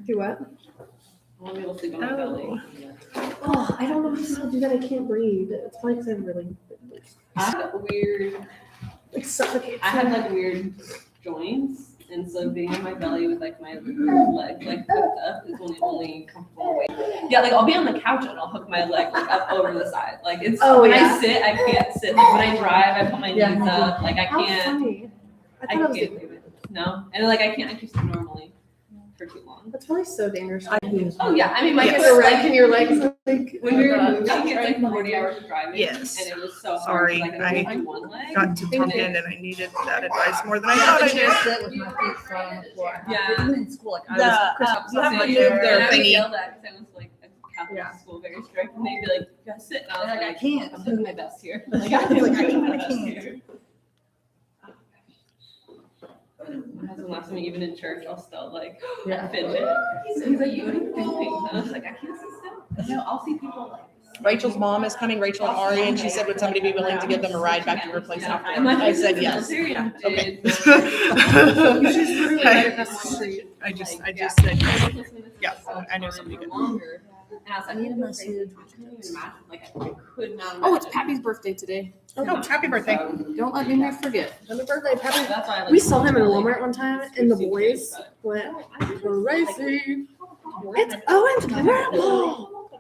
Do what? I want to be able to sleep on my belly. Oh, I don't know how to do that. I can't breathe. It's probably because I'm really I had weird. like suffocating. I had like weird joints, and so being on my belly with like my leg like hooked up is only comfortable way. Yeah, like I'll be on the couch and I'll hook my leg like up over the side. Like it's when I sit, I can't sit. Like when I drive, I put my knees up. Like I can't. Funny. I can't do it. No, and like I can't sit normally for too long. That's probably so dangerous. Oh yeah, I mean my Like, kids can your legs like when we were moving, it's like 40 hours of driving. Yes. And it was so hard. Sorry, Like I I do one leg. got to pump in and I needed that advice more than I thought I did. Sit with my feet flat on the floor. Yeah. Even in school, like I The, was. you have to And move their I would thingy. yell that because I was like a Catholic school, very strict, and they'd be like, "You gotta sit." And I was Like, I like, can't. I'm doing my best here. Like I was like, I doing my can't. best here. My husband laughs at me even in church. I'll still like Yeah. fidget. He's like, "You ain't thinking." And I was like, "I can't sit still." No, I'll see people like. Rachel's mom is coming, Rachel and Ari, and she said, would somebody be willing to give them a ride back to her place Yeah. after? I said yes. Okay. She's literally right across the street. I just said yes. Yeah, I know somebody good. Longer. And I was like, I need a message. I couldn't even imagine. Like I could not. Oh, it's imagine. Pappy's birthday today. Oh, happy birthday. Don't let me forget. Happy birthday, Pappy. That's why I like We saw him in Walmart one time, and the boys went crazy. It's Owen's purple.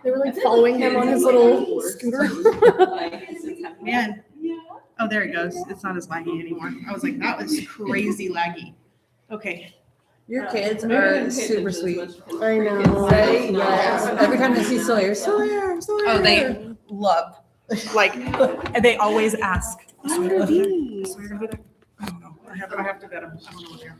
They were like following him on his little scooter. Man. Oh, there it goes. It's not as laggy anymore. I was like, that was crazy laggy. Okay. Your kids are super sweet. I know. Say yes. Every time they see Sawyer, Sawyer. Oh, they love. Like, and they always ask. Sawyer, these. I don't know. I have to bet them. I don't know what they're.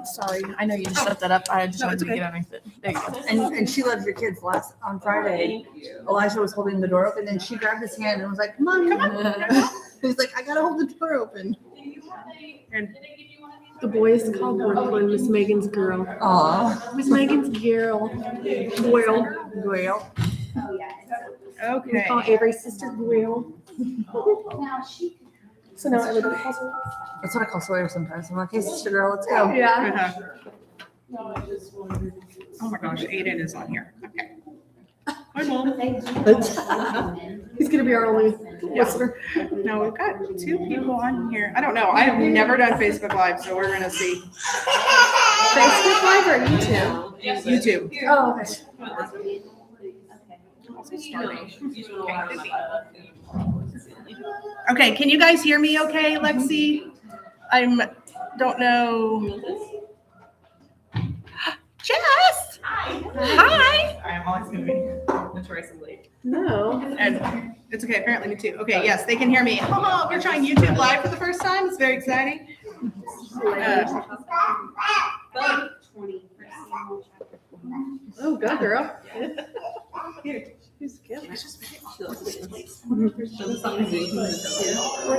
Sorry, I know you just set that up. I just No, wanted it's to okay. get underneath it. There you go. And she loves your kids. On Friday, Elijah was holding the door open, and she grabbed his hand and was like, "Come on." He's like, "I gotta hold the door open." And The boys call Brooklyn Miss Megan's girl. Aw. Miss Megan's girl. Well, Well, we call okay. Avery's sister Will. So now everybody calls her. that's what I call Sawyer sometimes. I'm like, "Hey, sister girl, let's go." Yeah. Oh my gosh, Aiden is on here. Okay. Hi, Mom. He's gonna be our only listener. No, we've got two people on here. I don't know. I have never done Facebook Live, so we're gonna see. Facebook Live or YouTube? YouTube. Oh, okay. Also starting. Okay, can you guys hear me okay, Lexi? Don't know. Jess! Hi! I'm always going to be notoriously late. No. And it's okay, apparently me too. Okay, yes, they can hear me. Oh, we're trying YouTube Live for the first time. It's very exciting. Oh, good girl. She's good. Where's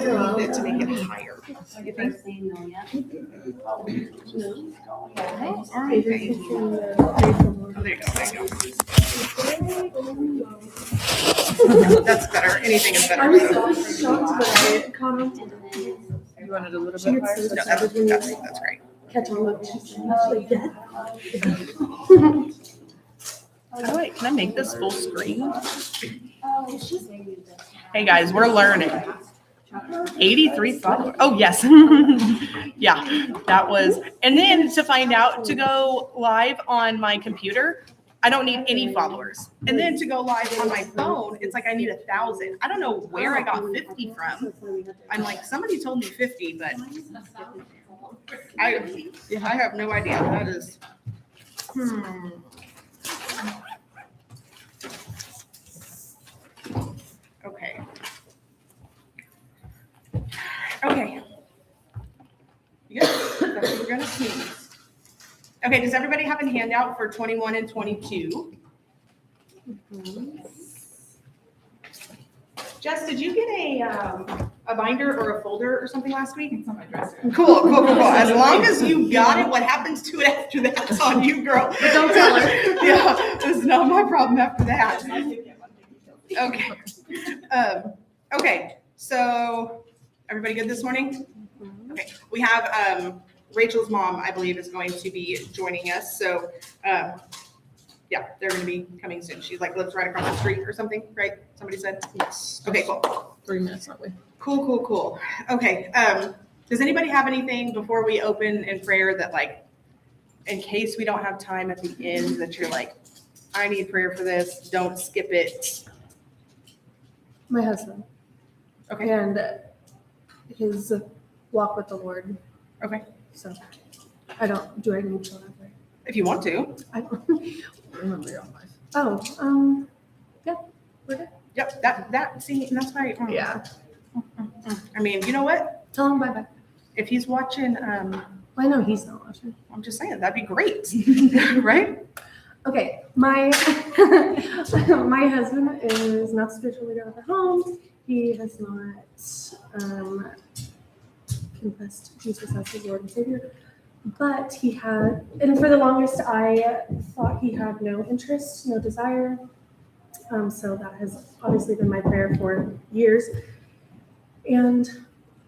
your mom? To make it higher. You think? Avery's kissing the Oh, there you go. There you go. That's better. Anything is better. I was so shocked that I commented. You wanted a little She bit gets so higher? excited when you That's great. catch on with she's like, yeah. Oh, wait, can I make this full screen? Hey guys, we're learning. 83 followers. Oh, yes. Yeah, that was. And then to find out to go live on my computer, I don't need any followers. And then to go live on my phone, it's like I need 1,000. I don't know where I got 50 from. I'm like, somebody told me 50, but I have no idea. That is. Okay. Okay. You good? That's what we're gonna see. Okay, does everybody have a handout for 21 and 22? Jess, did you get a binder or a folder or something last week? It's on my dresser. Cool. As long as you got it, what happens to it after that's on you, girl. But don't tell her. Yeah, it's not my problem after that. Okay. Okay, so everybody good this morning? Okay, we have Rachel's mom, I believe, is going to be joining us. So, yeah, they're going to be coming soon. She like lives right across the street or something, right? Somebody said. Yes. Okay, cool. 3 minutes that way. Cool. Okay. Does anybody have anything before we open in prayer that, like, in case we don't have time at the end, that you're like, I need prayer for this, don't skip it? My husband. Okay. And his walk with the Lord. Okay. So I don't do I need to elaborate? If you want to. I don't. Remember your own life. Oh, yeah, we're good. Yep. See, and that's why. Yeah. I mean, you know what? Tell him bye-bye. If he's watching, Well, I know he's not watching. I'm just saying, that'd be great. Right? Okay, my my husband is not spiritual leader of the home. He has not confessed Jesus as his Lord and Savior, but he had, and for the longest, I thought he had no interest, no desire. So that has obviously been my prayer for years, and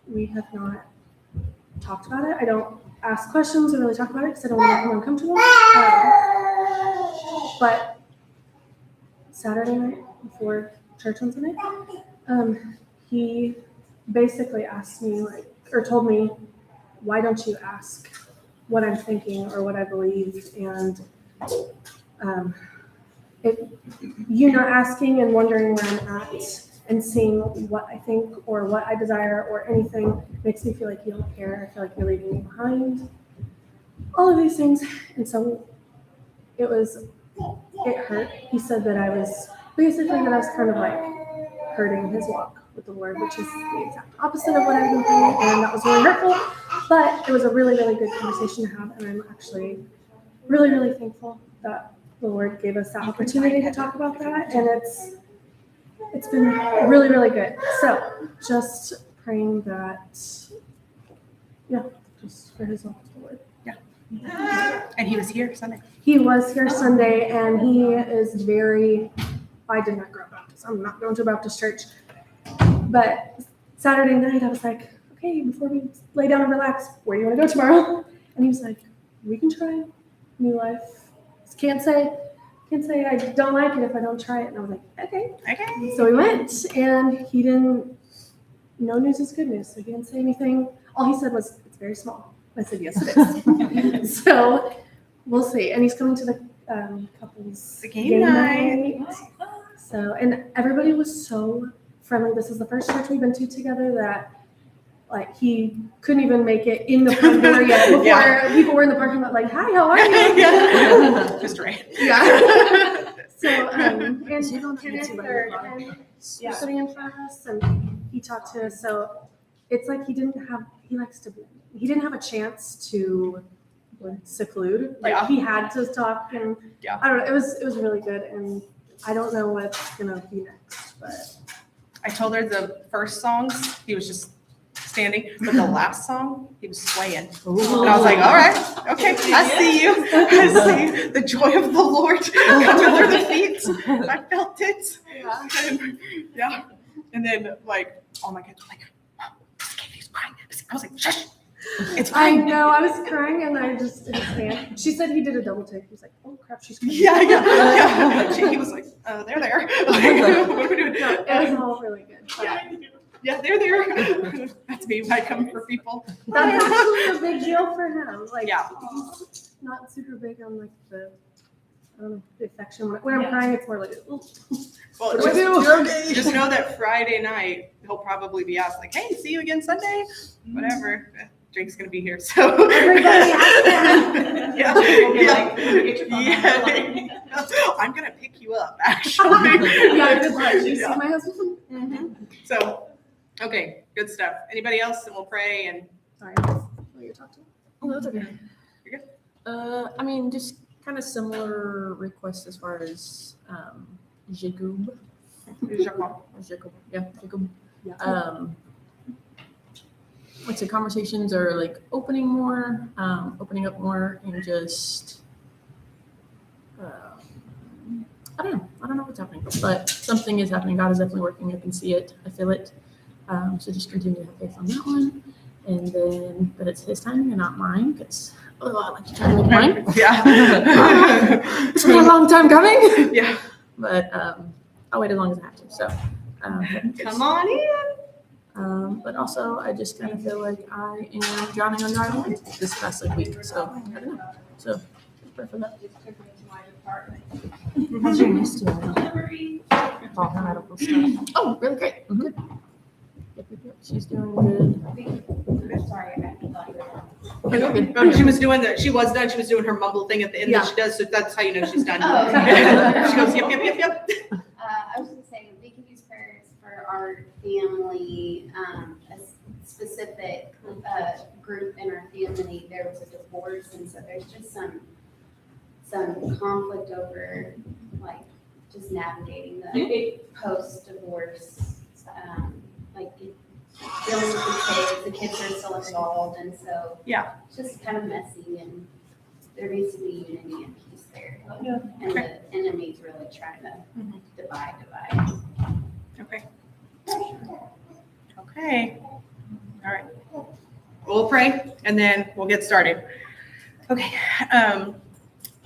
we have not talked about it. I don't ask questions or really talk about it because I don't want to become uncomfortable. But Saturday night before church on Sunday, he basically asked me, like, or told me, why don't you ask what I'm thinking or what I believe? And if you not asking and wondering where I'm at and seeing what I think or what I desire or anything makes me feel like you don't care. I feel like you're leaving me behind. All of these things. And so it hurt. He said that I was kind of like hurting his walk with the Lord, which is the exact opposite of what I've been praying, and that was really hurtful. But it was a really, really good conversation to have, and I'm actually really, really thankful that the Lord gave us that opportunity to talk about that, and it's been really, really good. So just praying that, just for his love to the Lord. And he was here Sunday. He was here Sunday, and he is I did not grow up Baptist. I'm not going to a Baptist church. But Saturday night, I was like, okay, before we lay down and relax, where do you want to go tomorrow? And he was like, we can try New Life. Can't say I don't like it if I don't try it. And I was like, okay. So we went, and no news is good news. So he didn't say anything. All he said was, it's very small. I said, yes, it is. So we'll see. And he's coming to the couples game night. So, and everybody was so friendly. This is the first church we've been to together that, like, he couldn't even make it in the front door yet before people were in the parking lot like, hi, how are you? Just right. Yeah. So, and Kenneth was sitting in front of us, and he talked to us. So it's like he didn't have a chance to seclude. Like, he had to talk, and I don't know. It was really good, and I don't know what's gonna be next, but I told her the first songs he was just standing, but the last song he was swaying. And I was like, all right, okay, I see you. I see the joy of the Lord coming through the feet. I felt it. Yeah. And then, like, all my kids were like, Mom, Katie's crying. I was like, shush. It's I fine. know I was crying, and I just didn't stand. She said he did a double take. He was like, oh crap, she's crying. Yeah. He was like, they're there. Like, what are we doing? No, it was all really good. Yeah, they're there. That's me when I come for people. That's actually a big deal for him. Like, Yeah. he's not super big on like the affection. When I'm crying, it's more like, ooh. Well, What do I do? just know that Friday night he'll probably be asked, like, "Hey, see you again Sunday." Whatever. Drake's gonna be here, so Everybody yeah. We'll be like, get your phone Yeah. I'm gonna pick you up, actually. Yeah, good luck. You see Yeah. my husband? So, okay, good stuff. Anybody else? And we'll pray. And Sorry, will you talk to him? Oh, that's okay. You're good. I mean, just kind of similar requests as far as Jacob. Yeah, Jacob. Yeah. Like, the conversations are like opening up more, and just I don't know what's happening, but something is happening. God is definitely working. I can see it. I feel it. So just continue to have faith on that one. And then, but it's his timing and not mine, because, I like to try to make mine. Yeah. It's been a long time coming. Yeah. But, I'll wait as long as I have to, so. Come on in. But also, I just kind of feel like I am drowning on dry land this past week, so I don't know. So, just pray for that. How's your niece doing? All her medical stuff. Oh, really great. Good. Yep. She's doing good. Sorry, I thought you were. Okay, good. Oh, she was doing she was doing her mumble thing at the end Yeah. that she does, so that's how you know she's done. Oh, okay. She goes, yep. I was gonna say, we can use prayers for our family, a specific, group in our family, there was a divorce, and so there's just some conflict over, like, just navigating the post-divorce, dealing with the kids are still involved, and so. Yeah. It's just kind of messy, and there needs to be unity and peace there. Yeah. And the enemy's really trying to Mhm. divide. Okay. All right. We'll pray and then we'll get started. Okay.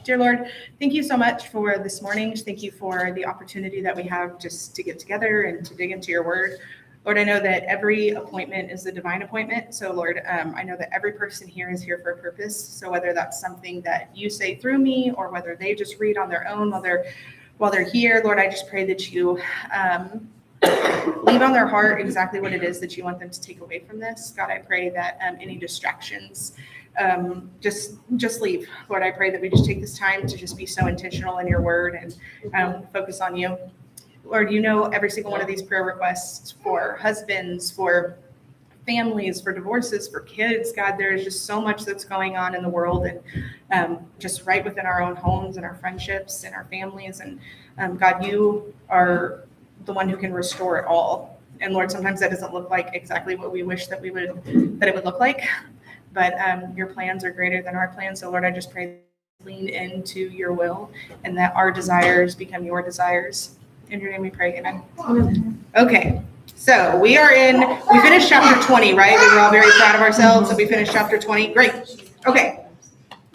Dear Lord, thank you so much for this morning. Thank you for the opportunity that we have just to get together and to dig into your word. Lord, I know that every appointment is a divine appointment. So Lord, I know that every person here is here for a purpose. So whether that's something that you say through me or whether they just read on their own while they're here, Lord, I just pray that you leave on their heart exactly what it is that you want them to take away from this. God, I pray that any distractions just leave. Lord, I pray that we just take this time to just be so intentional in your word and focus on you. Lord, you know every single one of these prayer requests for husbands, for families, for divorces, for kids. God, there is just so much that's going on in the world and just right within our own homes and our friendships and our families. And God, you are the one who can restore it all. And Lord, sometimes that doesn't look like exactly what we wish that it would look like. But your plans are greater than our plans. So Lord, I just pray lean into your will and that our desires become your desires. In your name we pray, amen. Okay, so we finished chapter 20, right? We were all very proud of ourselves, so we finished chapter 20. Great. Okay,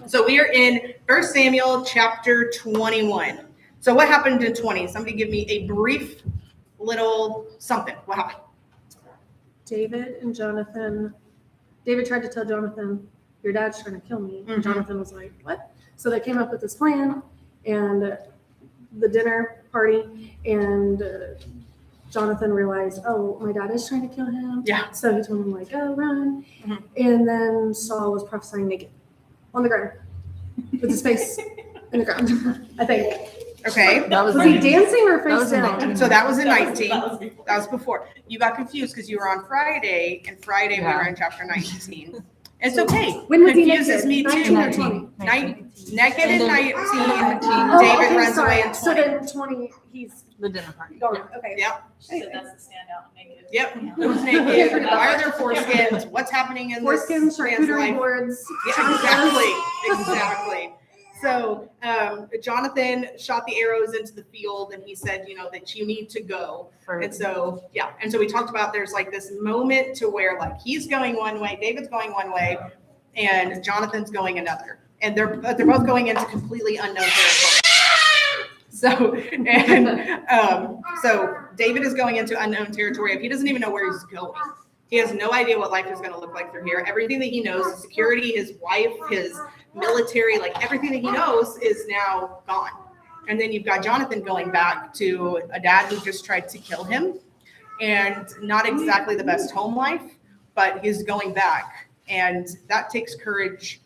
so we are in 1 Samuel chapter 21. So what happened in 20? Somebody give me a brief little something. What happened? David tried to tell Jonathan, your dad's trying to kill me. Mhm. And Jonathan was like, what? So they came up with this plan and the dinner party, and Jonathan realized, oh, my dad is trying to kill him. Yeah. So he told him, like, oh, run. Mhm. And then Saul was prophesying naked on the ground with his face in the ground, I think. Okay, Was he dancing or That face was in down? 19. so that was in 19. That was before. You got confused because you were on Friday, and Friday we were in chapter 19. It's okay. When was he Confuses naked? me 19 or too. 20? Naked in 19. Oh, David okay, runs sorry. away in So 20. then 20, he's The dinner party. gone. Okay. Yep. So that's the standout negative. Yep. Who's naked? Why are there foreskins? What's happening in this Foreskins, man's charcuterie life? boards. Yeah, exactly. So Jonathan shot the arrows into the field, and he said, that you need to go. And so, and so we talked about there's like this moment to where like he's going one way, David's going one way, and Jonathan's going another, and they're both going into completely unknown territory. So David is going into unknown territory. If he doesn't even know where he's going, he has no idea what life is going to look like through here. Everything that he knows, his security, his wife, his military, like everything that he knows is now gone. And then you've got Jonathan going back to a dad who just tried to kill him, and not exactly the best home life, but he's going back. And that takes courage,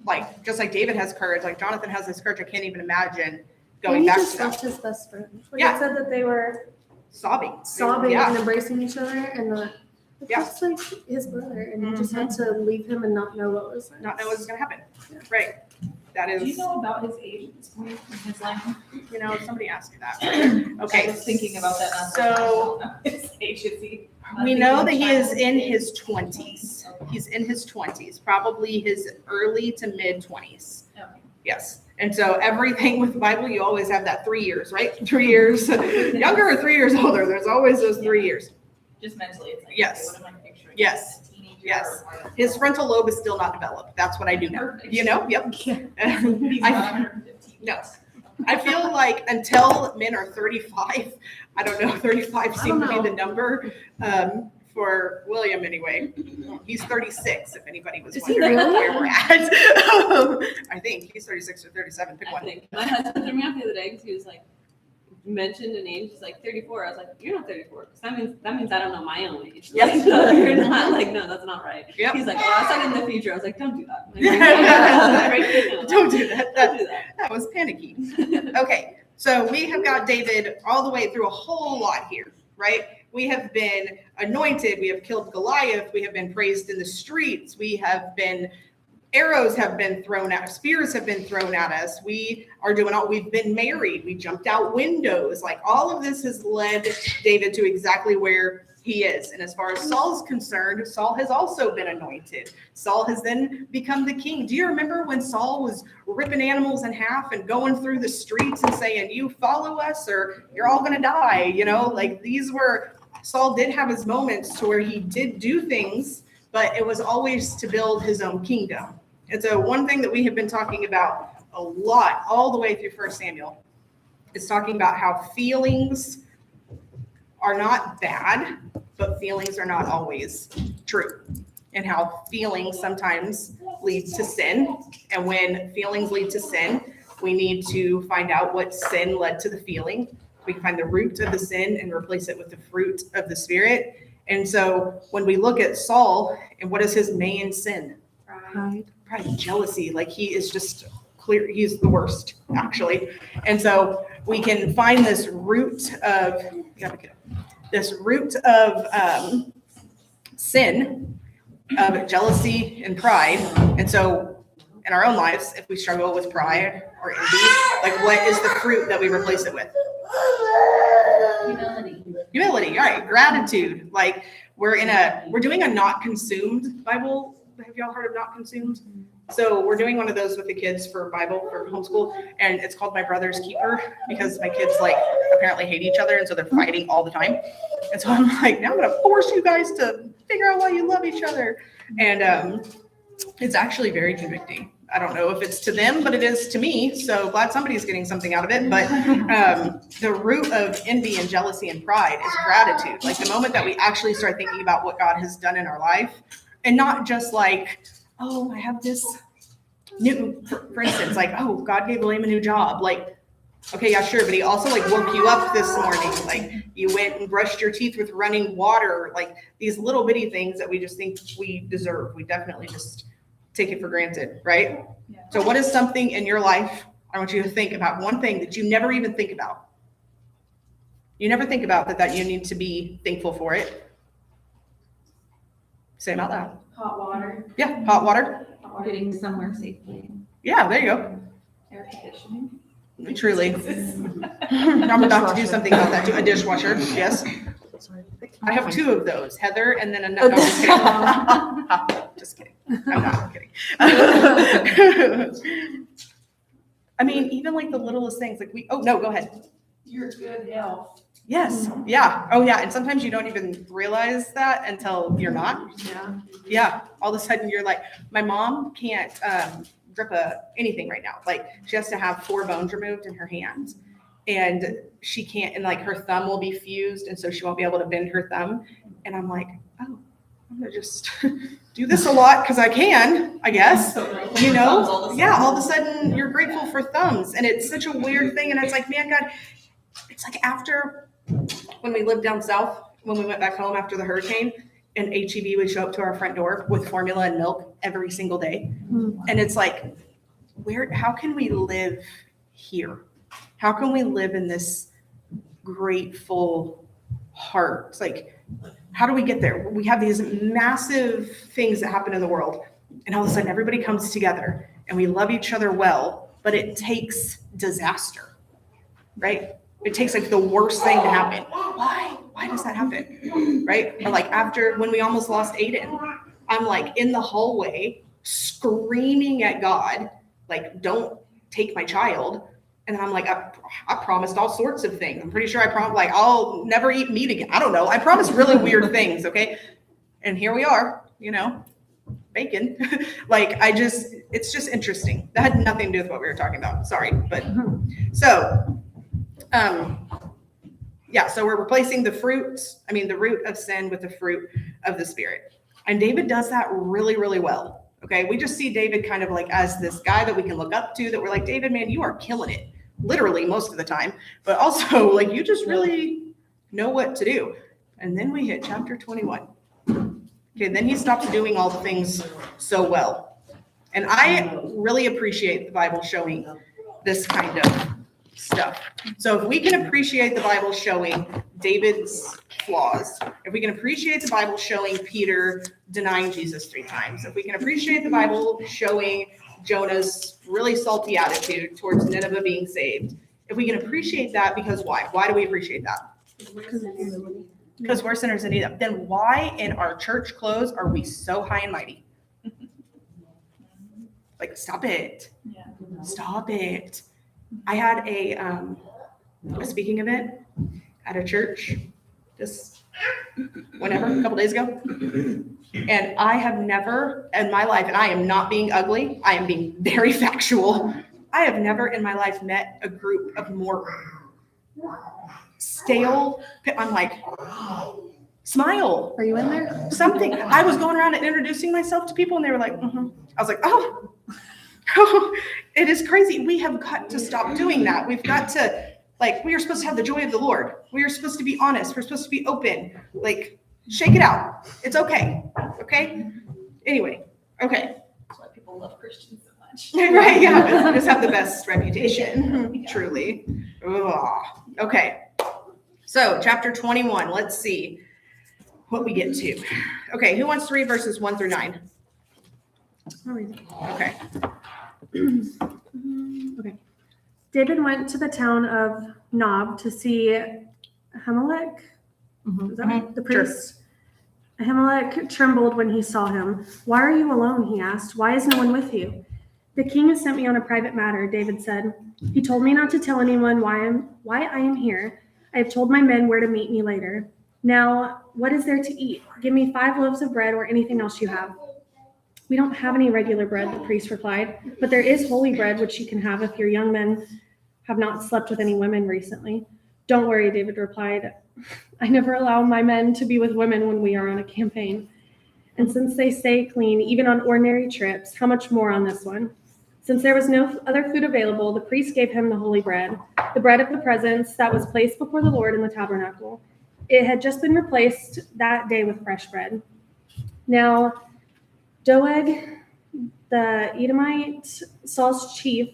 like just like David has courage, like Jonathan has this courage. I can't even imagine going And he back just to that. left his best friend. Like Yeah. it said that they were Sobbing. sobbing Yeah. and embracing each other, and Yeah. that's like his brother, and he just had to leave him and not know what was next. Not know what's going to happen. Right. That Do you is, know about his age at this point in his life? somebody asked me that. I Okay. was thinking about that. last So- night. His age is he? We know that he is in his 20s. He's in his 20s, probably his early to mid 20s. Okay. Yes. And so everything with the Bible, you always have that 3 years, right? 3 years younger or 3 years older. There's always those 3 years. Just mentally, it's like, Yes. okay, what am I picturing? Yes. A teenager Yes. His frontal lobe is still not developed. That's what I do know. Perfect. You know? Yep. He's I- about 115. No. I feel like until men are 35, I don't know, 35 seemed to be the number for William anyway. He's 36, if anybody was Is he wondering really? where we're at. I think he's 36 or 37, pick I one. think my husband threw me off the other day because he was like, mentioned an age. He's like 34. I was like, you're not 34. 'Cause that means I don't know my own age. Yep. Like, no, you're not. Like, no, that's not right. Yep. He's like, oh, I was talking in the future. I was like, don't do that. Like, right now. Don't do that. Don't do that. That was panicky. Okay, so we have got David all the way through a whole lot here, right? We have been anointed. We have killed Goliath. We have been praised in the streets. We have been, arrows have been thrown at us. Spears have been thrown at us. We are doing all, we've been married. We jumped out windows. Like all of this has led David to exactly where he is. And as far as Saul's concerned, Saul has also been anointed. Saul has then become the king. Do you remember when Saul was ripping animals in half and going through the streets and saying, you follow us or you're all going to die? You know, like these were, Saul did have his moments to where he did do things, but it was always to build his own kingdom. And so one thing that we have been talking about a lot all the way through 1 Samuel is talking about how feelings are not bad, but feelings are not always true. And how feelings sometimes lead to sin. And when feelings lead to sin, we need to find out what sin led to the feeling. We can find the root of the sin and replace it with the fruit of the Spirit. And so when we look at Saul, and what is his main sin? Pride. Pride, jealousy. Like he is just clear, he's the worst, actually. And so we can find this root of, sin, of jealousy and pride. And so in our own lives, if we struggle with pride or envy, like what is the fruit that we replace it with? Humility, all right, gratitude. Like we're doing a not consumed Bible. Have y'all heard of not consumed? So we're doing one of those with the kids for Bible, for homeschool, and it's called My Brother's Keeper because my kids like apparently hate each other, and so they're fighting all the time. And so I'm like, now I'm gonna force you guys to figure out why you love each other. And it's actually very convicting. I don't know if it's to them, but it is to me. So glad somebody's getting something out of it. But the root of envy and jealousy and pride is gratitude. Like the moment that we actually start thinking about what God has done in our life, and not just like, oh, I have this new, for instance, like, oh, God gave William a new job. Like, okay, yeah, sure. But he also like woke you up this morning. Like you went and brushed your teeth with running water. Like these little bitty things that we just think we deserve. We definitely just take it for granted, right? Yeah. So what is something in your life? I want you to think about one thing that you never even think about. You never think about that you need to be thankful for it. Say about that. Hot water. Yeah, hot water. Getting somewhere safely. Yeah, there you go. Air conditioning. Truly. I'm about to do something about that too. A dishwasher, yes. Sorry. I have two of those, Heather, and then another. No, just kidding. I'm not kidding. I mean, even like the littlest things, like go ahead. Your good health. Yes, yeah, oh yeah, and sometimes you don't even realize that until you're not. Yeah, all of a sudden you're like, my mom can't grip anything right now. Like she has to have 4 bones removed in her hands, and she can't, and like her thumb will be fused, and so she won't be able to bend her thumb. And I'm like, oh, I'm gonna just do this a lot because I can, I guess. You know, yeah, all of a sudden you're grateful for thumbs, and it's such a weird thing. And it's like, man, God, it's like after when we lived down south, when we went back home after the hurricane, and HEB would show up to our front door with formula and milk every single day. And it's like, how can we live here? How can we live in this grateful heart? It's like, how do we get there? We have these massive things that happen in the world, and all of a sudden everybody comes together and we love each other well, but it takes disaster, right? It takes like the worst thing to happen. Why does that happen? Right? Or like when we almost lost Aiden, I'm like in the hallway screaming at God, like, don't take my child. And then I'm like, I promised all sorts of things. I'm pretty sure I promised, like, I'll never eat meat again. I don't know. I promised really weird things, okay? And here we are. bacon. Like, it's just interesting. That had nothing to do with what we were talking about. Sorry. But so, yeah, so we're replacing the root of sin with the fruit of the Spirit. And David does that really, really well. Okay. We just see David kind of like as this guy that we can look up to, that we're like, David, man, you are killing it. Literally most of the time, but also like you just really know what to do. And then we hit chapter 21. Okay, then he stops doing all the things so well. And I really appreciate the Bible showing this kind of stuff. So if we can appreciate the Bible showing David's flaws, if we can appreciate the Bible showing Peter denying Jesus 3 times, if we can appreciate the Bible showing Jonah's really salty attitude towards Nineveh being saved, if we can appreciate that, because why? Why do we appreciate that? Because we're sinners in need of. Then why in our church clothes are we so high and mighty? Like, stop it. Yeah. Stop it. I had a speaking event at a church just a couple days ago. And I have never in my life, and I am not being ugly, I am being very factual. I have never in my life met a group of more stale, I'm like, smile. Are you in there? Something. I was going around and introducing myself to people and they were like, I was like, oh, it is crazy. We have got to stop doing that. We've got to, like, we are supposed to have the joy of the Lord. We are supposed to be honest. We're supposed to be open. Like, shake it out. It's okay. Okay? Anyway, okay. That's why people love Christians so much. Right, yeah. Just have the best reputation. Truly. Ugh. Okay. So, chapter 21. Let's see what we get to. Okay, who wants to read verses 1 through 9? I'll read it. Okay. Okay. David went to the town of Nob to see Ahimelech. Is that right? The priest? Ahimelech trembled when he saw him. Why are you alone? He asked. Why is no one with you? The king has sent me on a private matter, David said. He told me not to tell anyone why I am here. I have told my men where to meet me later. Now, what is there to eat? Give me 5 loaves of bread or anything else you have. We don't have any regular bread, the priest replied, but there is holy bread, which you can have if your young men have not slept with any women recently. Don't worry, David replied. I never allow my men to be with women when we are on a campaign. And since they stay clean, even on ordinary trips, how much more on this one? Since there was no other food available, the priest gave him the holy bread, the bread of the presence that was placed before the Lord in the tabernacle. It had just been replaced that day with fresh bread. Now, Doeg, the Edomite, Saul's chief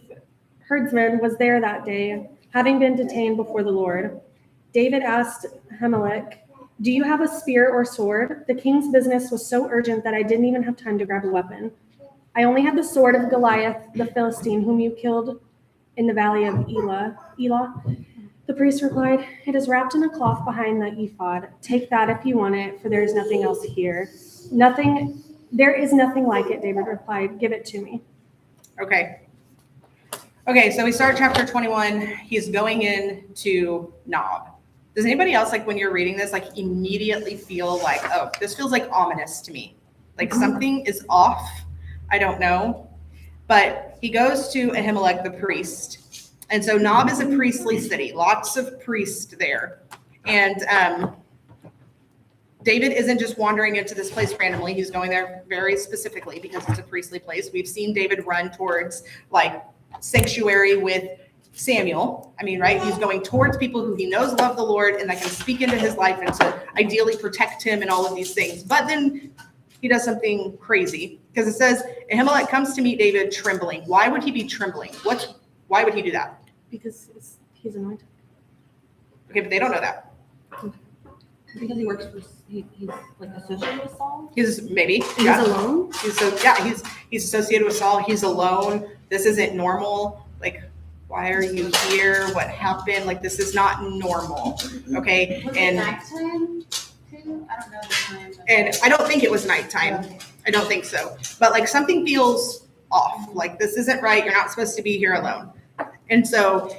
herdsman, was there that day, having been detained before the Lord. David asked Ahimelech, do you have a spear or sword? The king's business was so urgent that I didn't even have time to grab a weapon. I only had the sword of Goliath, the Philistine, whom you killed in the valley of Elah. The priest replied, it is wrapped in a cloth behind the ephod. Take that if you want it, for there is nothing else here. There is nothing like it, David replied. Give it to me. Okay. Okay, so we start chapter 21. He's going into Nob. Does anybody else, like when you're reading this, like immediately feel like, oh, this feels like ominous to me? Like something is off. I don't know. But he goes to Ahimelech the priest. And so Nob is a priestly city, lots of priests there. And David isn't just wandering into this place randomly. He's going there very specifically because it's a priestly place. We've seen David run towards like sanctuary with Samuel. I mean, right? He's going towards people who he knows love the Lord and that can speak into his life and to ideally protect him and all of these things. But then he does something crazy because it says Ahimelech comes to meet David trembling. Why would he be trembling? Why would he do that? Because he's anointed. Okay, but they don't know that. Because he works for, he's like associated with Saul? He's maybe. He's Yeah. alone? He's associated with Saul. He's alone. This isn't normal. Like, why are you here? What happened? Like, this is not normal. Okay. Was it nighttime too? I don't know the time. And I don't think it was nighttime. I don't think so. But like something feels off. Like this isn't right. You're not supposed to be here alone. And so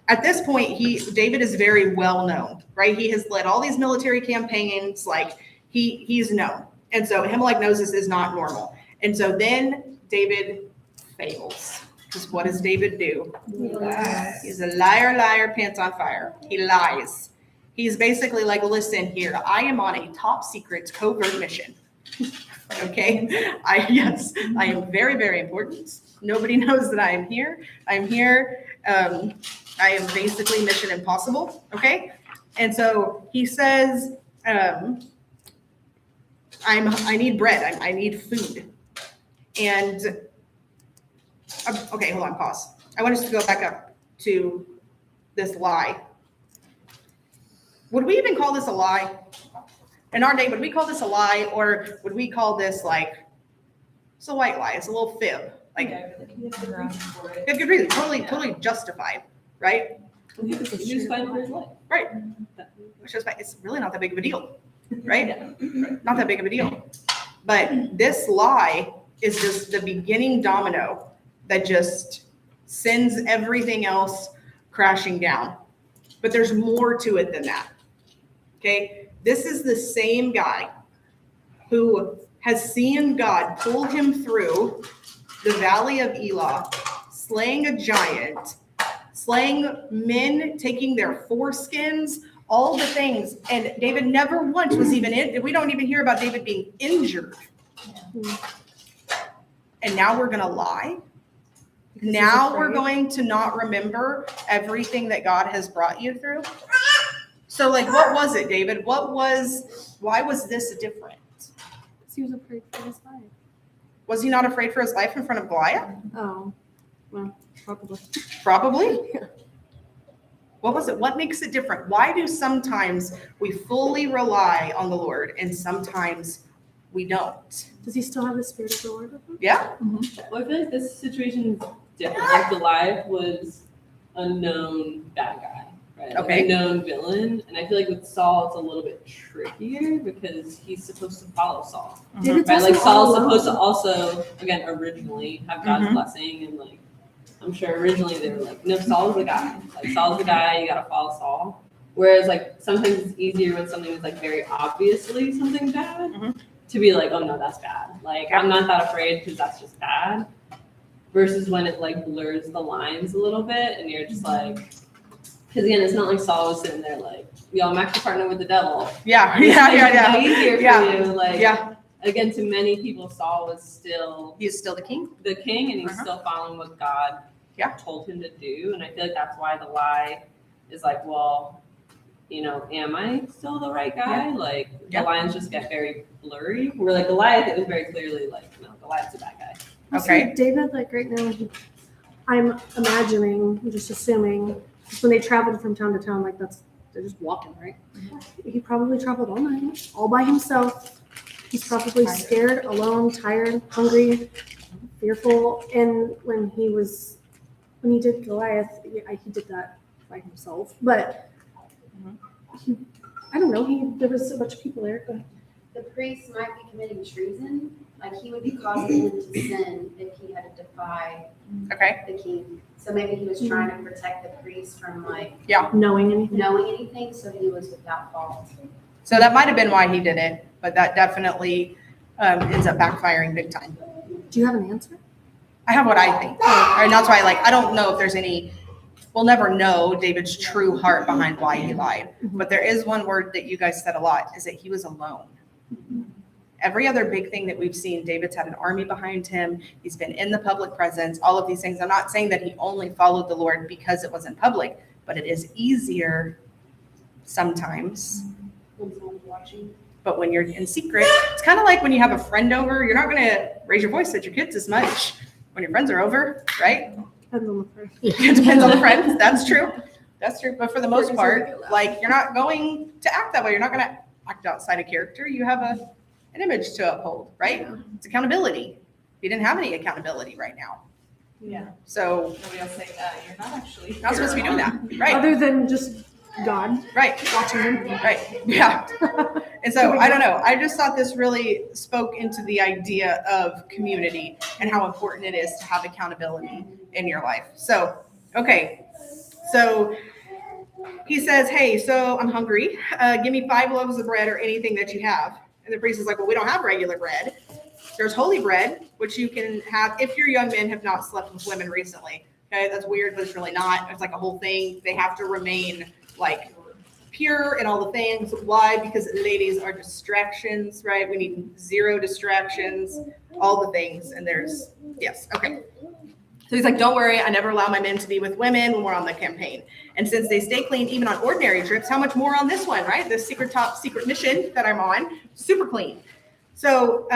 at this point, David is very well known, right? He has led all these military campaigns. Like he's known. And so Ahimelech knows this is not normal. And so then David fails. Because what does David do? He's a liar, liar, pants on fire. He lies. He's basically like, listen here, I am on a top secret covert mission. Okay? Yes, I am very, very important. Nobody knows that I am here. I'm here. I am basically mission impossible. Okay? And so he says, I need bread. I need food. And okay, hold on, pause. I want us to go back up to this lie. Would we even call this a lie? In our day, would we call this a lie, or would we call this like, it's a white lie, it's a little fib. Like, You have to reach for it. good reason, totally justified, right? He was fighting for his life. Right. Which is, it's really not that big of a deal, right? Not that big of a deal. But this lie is just the beginning domino that just sends everything else crashing down. But there's more to it than that. Okay? This is the same guy who has seen God pull him through the valley of Elah, slaying a giant, slaying men, taking their foreskins, all the things. And David never once was even we don't even hear about David being injured. And now we're going to lie. Now we're going to not remember everything that God has brought you through. So like, what was it, David? Why was this different? He was afraid for his life. Was he not afraid for his life in front of Goliath? Oh, well, probably. Probably. What was it? What makes it different? Why do sometimes we fully rely on the Lord and sometimes we don't? Does he still have the spirit of the Lord with him? Yeah. Well, I feel like this situation is different. Like Goliath was a known bad guy, right? Like Okay. a known villain. And I feel like with Saul, it's a little bit trickier because he's supposed to follow Saul. David's Right? Like also Saul's all supposed to alone. also, again, originally have God's Mhm. blessing. And like, I'm sure originally they were like, no, Saul's the guy. Like, Saul's the guy, you gotta follow Saul. Whereas like sometimes it's easier when something is like very obviously something bad Mhm. to be like, oh no, that's bad. Like, I'm not that afraid because that's just bad. Versus when it like blurs the lines a little bit and you're just like, because again, it's not like Saul was sitting there like, yo, I'm actually partnering with the devil. Yeah. It's Yeah. easier for Yeah. you. Like, Yeah. again, to many people, Saul was still He's still the king. the king and he's Uh-huh. still following what God Yeah. told him to do. And I feel like that's why the lie is like, well, you know, am I still the right guy? Like Yeah. the lines just get very blurry. Where like Goliath, it was very clearly like, no, Goliath's a bad guy. Also, Okay. David, like right now, I'm imagining, I'm just assuming, when they traveled from town to town, like they're just walking, right? He probably traveled all night, all by himself. He's probably scared, alone, tired, hungry, fearful. And when he did Goliath, he did that by himself. But I don't know. There was a bunch of people there. But The priest might be committing treason, like he would be causing him to sin if he had to defy Okay. the king. So maybe he was trying to protect the priest from like knowing anything. knowing anything, so he was without fault. So that might have been why he did it, but that definitely ends up backfiring big time. Do you have an answer? I have what I think. And that's why, like, I don't know if there's we'll never know David's true heart behind why he lied. But there is one word that you guys said a lot, is that he was alone. Every other big thing that we've seen, David's had an army behind him. He's been in the public presence, all of these things. I'm not saying that he only followed the Lord because it was in public, but it is easier sometimes. When someone's watching. But when you're in secret, it's kind of like when you have a friend over, you're not going to raise your voice at your kids as much when your friends are over, right? Depends on the person. It depends on the friends. That's true. That's true. But for the most part, like, you're not going to act that way. You're not going to act outside of character. You have an image to uphold, right? It's accountability. You didn't have any accountability right now. Yeah. So Nobody else say that. You're not actually. you're not supposed to be doing that, right? Other than just God Right. watching him. Right. Yeah. And so I don't know. I just thought this really spoke into the idea of community and how important it is to have accountability in your life. So, okay. So he says, hey, so I'm hungry. Give me 5 loaves of bread or anything that you have. And the priest is like, well, we don't have regular bread. There's holy bread, which you can have if your young men have not slept with women recently. Okay, that's weird, but it's really not. It's like a whole thing. They have to remain like pure and all the things. Why? Because ladies are distractions, right? We need 0 distractions, all the things. And there's, yes, okay. So he's like, don't worry, I never allow my men to be with women when we're on the campaign. And since they stay clean even on ordinary trips, how much more on this one, right? This top secret mission that I'm on, super clean. So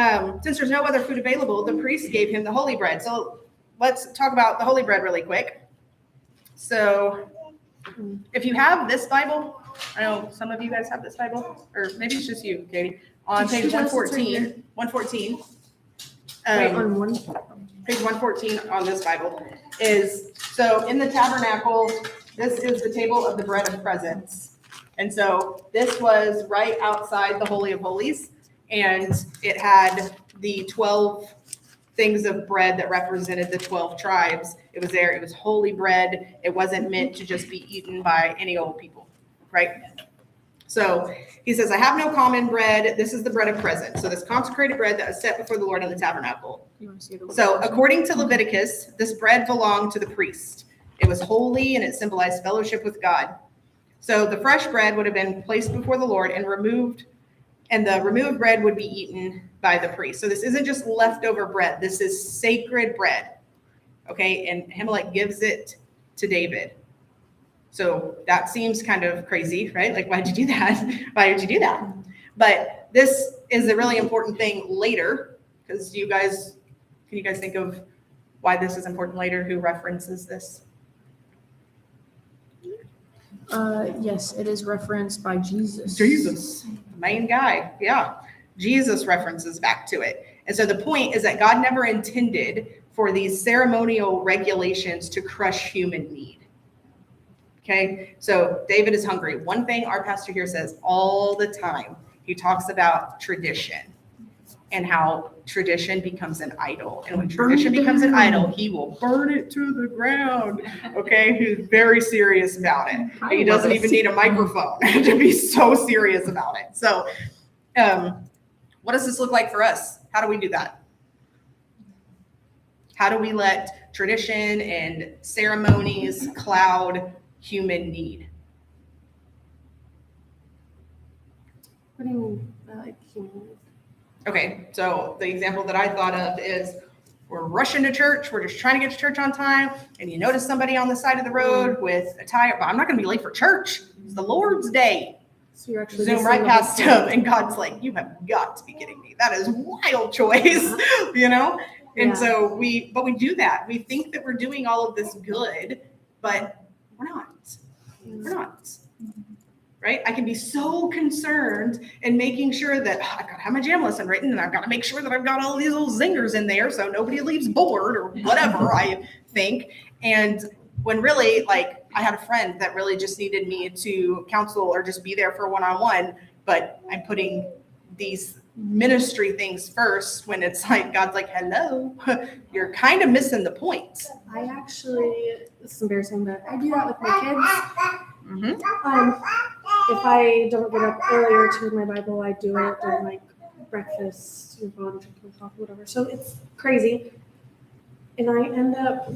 since there's no other food available, the priest gave him the holy bread. So let's talk about the holy bread really quick. So if you have this Bible, I know some of you guys have this Bible, or maybe it's just you, Katie, on page 114, 114. Right on one. Page 114 on this Bible is, so in the tabernacle, this is the table of the bread of presence. And so this was right outside the Holy of Holies, and it had the 12 things of bread that represented the 12 tribes. It was there. It was holy bread. It wasn't meant to just be eaten by any old people, right? So he says, I have no common bread. This is the bread of presence. So this consecrated bread that was set before the Lord in the tabernacle. You want to see the So according to Leviticus, this bread belonged to the priest. It was holy and it symbolized fellowship with God. So the fresh bread would have been placed before the Lord and removed, and the removed bread would be eaten by the priest. So this isn't just leftover bread. This is sacred bread. Okay, and Ahimelech gives it to David. So that seems kind of crazy, right? Like, why'd you do that? Why did you do that? But this is a really important thing later, because can you guys think of why this is important later? Who references this? Yes, it is referenced by Jesus. Jesus, the main guy. Yeah. Jesus references back to it. And so the point is that God never intended for these ceremonial regulations to crush human need. Okay. So David is hungry. One thing our pastor here says all the time, he talks about tradition and how tradition becomes an idol. And when tradition becomes an idol, he will burn it to the ground. Okay. He's very serious about it. He doesn't even need a microphone to be so serious about it. So, what does this look like for us? How do we do that? How do we let tradition and ceremonies cloud human need? What do you mean by like human? Okay, so the example that I thought of is we're rushing to church. We're just trying to get to church on time. And you notice somebody on the side of the road with a tire, but I'm not going to be late for church. It's the Lord's day. So you're actually Zoom right past him. And God's like, you have got to be kidding me. That is wild choice, you know? And Yeah. so we do that. We think that we're doing all of this good, but we're not. We're not. Right? I can be so concerned in making sure that I've got to have my jam lesson written and I've got to make sure that I've got all these little zingers in there so nobody leaves bored or whatever I think. And when really, like, I had a friend that really just needed me to counsel or just be there for one-on-one, but I'm putting these ministry things first when it's like, God's like, hello, you're kind of missing the point. I actually, this is embarrassing, but I do that with my kids. Mm-hmm. If I don't get up earlier to read my Bible, I do it during like breakfast, drinking coffee, whatever. So it's crazy. And I end up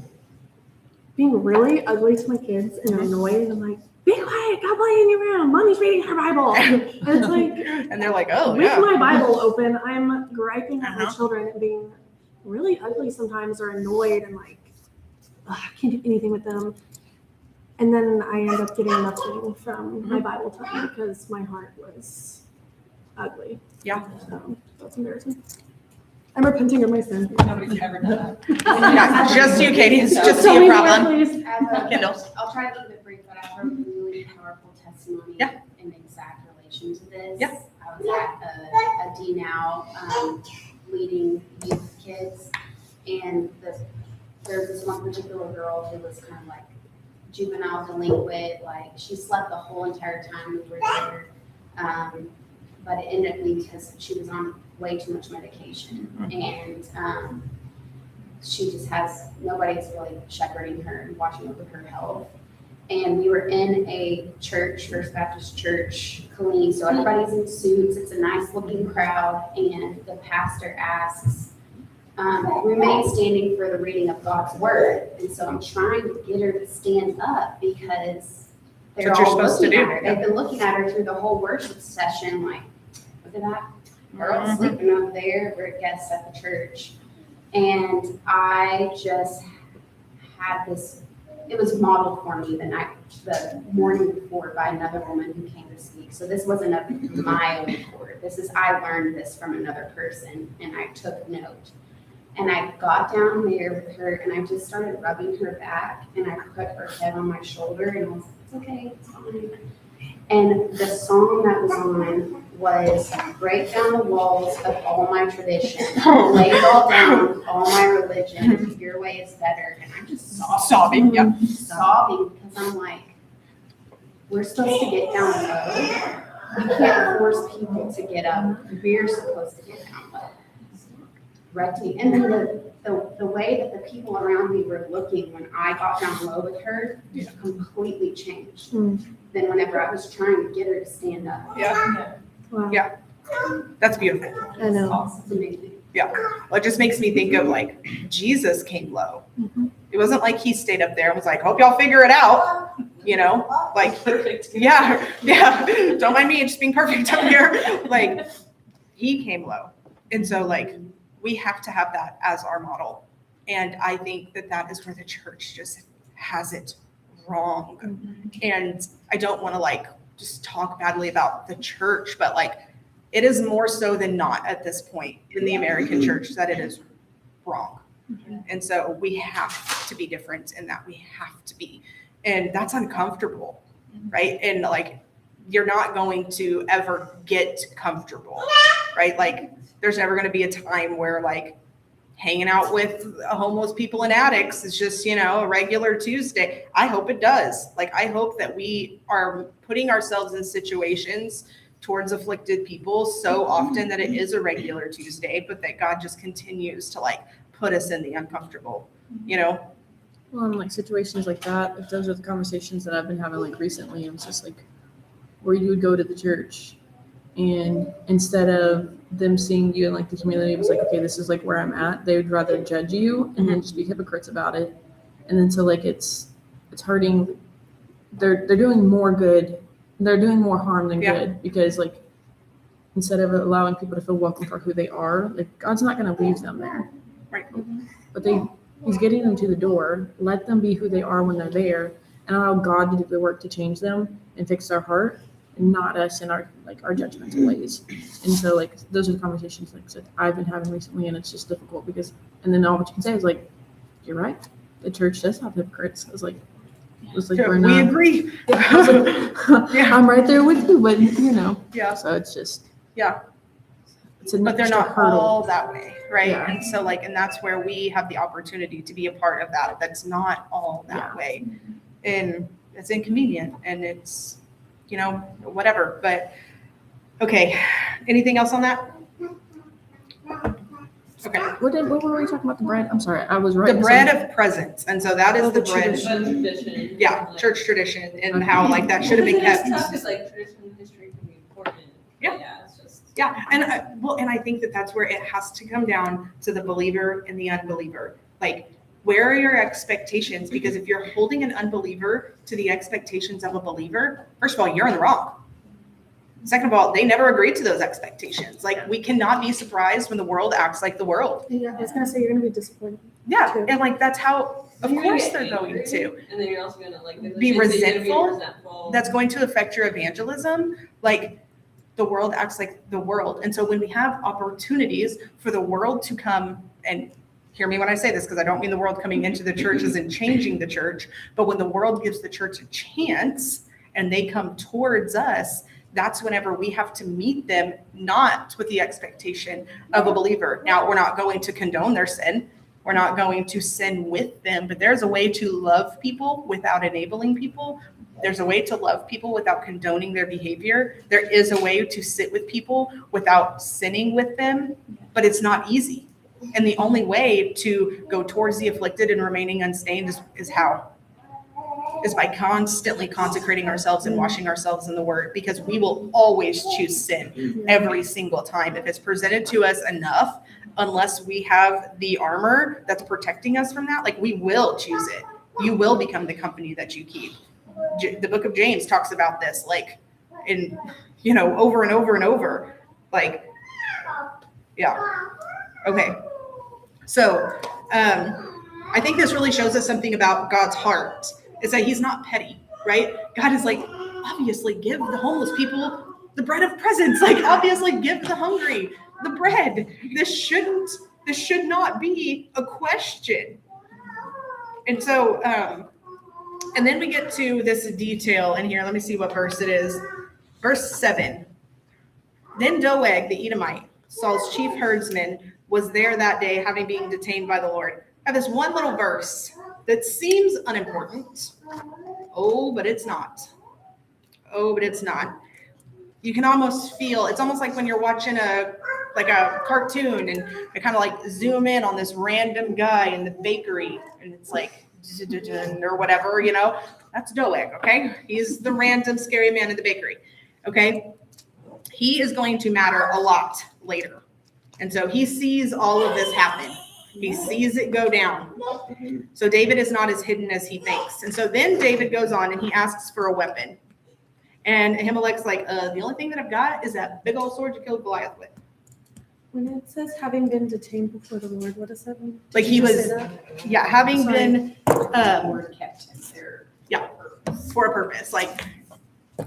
being really ugly to my kids and annoyed. I'm like, be quiet, go play in your room. Mommy's reading her Bible. And it's like, And they're like, oh, with yeah. my Bible open, I'm griping at my Uh-huh. children and being really ugly sometimes or annoyed and like, ugh, I can't do anything with them. And then I end up getting nothing from my Bible time because my heart was ugly. Yeah. So that's embarrassing. I'm repenting of my sin. Nobody's ever done that. Yeah, just you, Katie. It's just Tell you me more, problem. please. Kindle. I'll try to keep it brief, but I heard a really powerful testimony Yeah. in exact relation to this. Yeah. I was at a D now leading youth kids, and there's this one particular girl who was kind of like juvenile delinquent, like she slept the whole entire time we were there. But it ended up being because she was on way too much medication. And she just nobody's really shepherding her and watching over her health. and we were in a church, First Baptist Church, Killeen, so everybody's in suits, it's a nice looking crowd, and the pastor asks, remain standing for the reading of God's word. And so I'm trying to get her to stand up because they're That's what all you're supposed to looking at do. her. They've been looking at her through the whole worship session, like, look at that girl sleeping up there. We're guests at the church. And I just had this, it was modeled for me the morning before by another woman who came to speak. So this wasn't of my own accord. This is, I learned this from another person and I took note. And I got down there with her and I just started rubbing her back and I put her head on my shoulder and I was like, it's okay, it's fine. And the song that was on was break down the walls of all my tradition, lay it all down, all my religion, your way is better. And I'm just Sobbing, yeah. sobbing because I'm like, we're supposed to get down low. We can't force people to get up. We're supposed to get down low. Right. And then the way that the people around me were looking when I got down low with her completely changed. Than whenever I was trying to get her to stand up. Yeah, Wow. Yeah. That's beautiful. I know. It's amazing. Well, it just makes me think of like Jesus came low. It wasn't like he stayed up there and was like, hope y'all figure it out, you know, like, Perfect. yeah, don't mind me just being perfect up here. Like, he came low. And so like, we have to have that as our model. And I think that that is where the church just has it wrong. And I don't want to like just talk badly about the church, but like it is more so than not at this point in the American church that it is wrong. And so we have to be different in that we have to be, and that's uncomfortable, right? And like, you're not going to ever get comfortable, right? Like there's never going to be a time where like hanging out with homeless people and addicts is just, you know, a regular Tuesday. I hope it does. Like, I hope that we are putting ourselves in situations towards afflicted people so often that it is a regular Tuesday, but that God just continues to like put us in the uncomfortable, you know? Well, in like situations like that, if those are the conversations that I've been having like recently, it's just like where you would go to the church and instead of them seeing you in like the community, it was like, okay, this is like where I'm at. They would rather judge you and then just be hypocrites about it. And then so like it's hurting. They're doing more good. They're doing more harm than good because like instead of allowing people to feel welcome for who they are, like God's not going to leave them there. Right. But He's getting them to the door. Let them be who they are when they're there, and allow God to do the work to change them and fix their heart, and not us in our judgmental ways. And so like those are the conversations like I said I've been having recently, and it's just difficult because and then all what you can say is like, you're right. The church does have hypocrites. I was like we're We not. agree. I was like, Yeah. I'm right there with you, but you know. Yeah. So it's just. Yeah. It's an But they're extra not hurdle. all that way, right? Yeah. And so like, and that's where we have the opportunity to be a part of that. That's not all that Yeah. way. And it's inconvenient and it's, you know, whatever, but okay. Anything else on that? Okay. What were we talking about? The bread? I'm sorry, I was right. The bread of presence. And so that is Oh, the the bread. tradition. Tradition. Yeah, Like- church tradition and how like that should have been kept. It's tough 'cause, like tradition, history can be important. Yeah. Yeah, it's just. Yeah, and and I think that that's where it has to come down to the believer and the unbeliever. Like, where are your expectations? Because if you're holding an unbeliever to the expectations of a believer, first of all, you're in the wrong. Second of all, they never agreed to those expectations. Like, we cannot be surprised when the world acts like the world. Yeah, I was gonna say you're gonna be disappointed. Yeah, Too. and like that's how, of You're gonna course, get they're going angry, to. And then you're also gonna like there's a Be chance that you're gonna resentful. resentful. That's going to affect your evangelism. Like, the world acts like the world. And so when we have opportunities for the world to come, and hear me when I say this, because I don't mean the world coming into the churches and changing the church, but when the world gives the church a chance and they come towards us, that's whenever we have to meet them, not with the expectation of a believer. Now, we're not going to condone their sin. We're not going to sin with them, but there's a way to love people without enabling people. There's a way to love people without condoning their behavior. There is a way to sit with people without sinning with them, but it's not easy. And the only way to go towards the afflicted and remaining unstained is how? is by constantly consecrating ourselves and washing ourselves in the word, because we will always choose sin every single time. If it's presented to us enough, unless we have the armor that's protecting us from that, like we will choose it. You will become the company that you keep. The book of James talks about this, like in, over and over and over. Like, yeah. Okay. So, I think this really shows us something about God's heart, is that he's not petty, right? God is like, obviously give the homeless people the bread of presence. Like, obviously give the hungry the bread. This should not be a question. And so, and then we get to this detail in here. Let me see what verse it is. Verse 7. Then Doeg, the Edomite, Saul's chief herdsman, was there that day, having been detained by the Lord. I have this one little verse that seems unimportant. Oh, but it's not. Oh, but it's not. You can almost feel, it's almost like when you're watching a cartoon and I kind of like zoom in on this random guy in the bakery and it's like, or whatever, that's Doeg, okay? He's the random scary man in the bakery, okay? He is going to matter a lot later. And so he sees all of this happen. He sees it go down. So David is not as hidden as he thinks. And so then David goes on and he asks for a weapon. And Ahimelech's like, the only thing that I've got is that big old sword you killed Goliath with. When it says having been detained before the Lord, what does that mean? Like he was, yeah, having been, kept him there. yeah, for a purpose. Like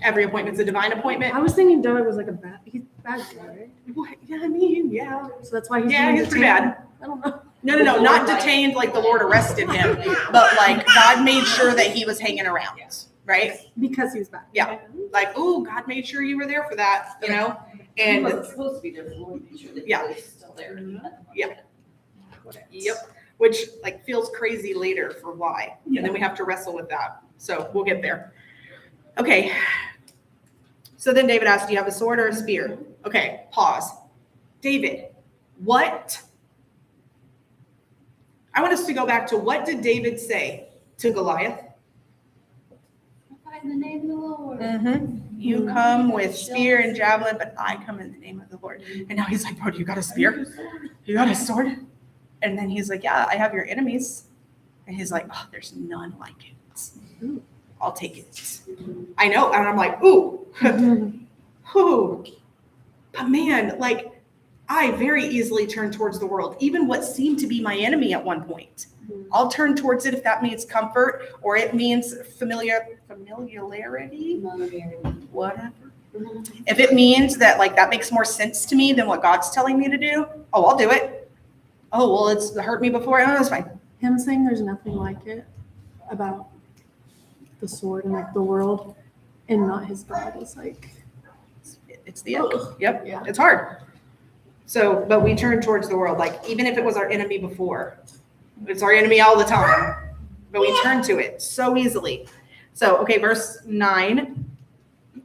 every appointment's a divine appointment. I was thinking Doeg was like he's a bad guy, right? What? Yeah, I mean, yeah. So that's why he's Yeah, being he's pretty detained? bad. I don't know. No, not detained like the Lord arrested him, but like God made sure that he was hanging around, right? Because he was bad. Yeah. Like, oh, God made sure you were there for that, He And wasn't supposed to be there, but the Lord made sure that he Yeah. was still there. yep, which like feels crazy later for why. And then we have to wrestle with that. So we'll get there. Okay. So then David asked, do you have a sword or a spear? Okay, pause. David, what? I want us to go back to what did David say to Goliath? In the name of the Lord. You come with spear and javelin, but I come in the name of the Lord. And now he's like, bro, you got a spear? You got a sword? And then he's like, yeah, I have your enemies. And he's like, oh, there's none like it. I'll take it. I know. And I'm like, ooh. Ooh. But man, like, I very easily turn towards the world, even what seemed to be my enemy at one point. I'll turn towards it if that means comfort or it means familiarity, whatever. If it means that like that makes more sense to me than what God's telling me to do, oh, I'll do it. Oh, well, it's hurt me before. Oh, that's fine. Him saying there's nothing like it about the sword and like the world and not his God is like, It's the end. Yep. Yeah. It's hard. So, but we turn towards the world. Like even if it was our enemy before, it's our enemy all the time, but we turn to it so easily. So, okay, verse 9.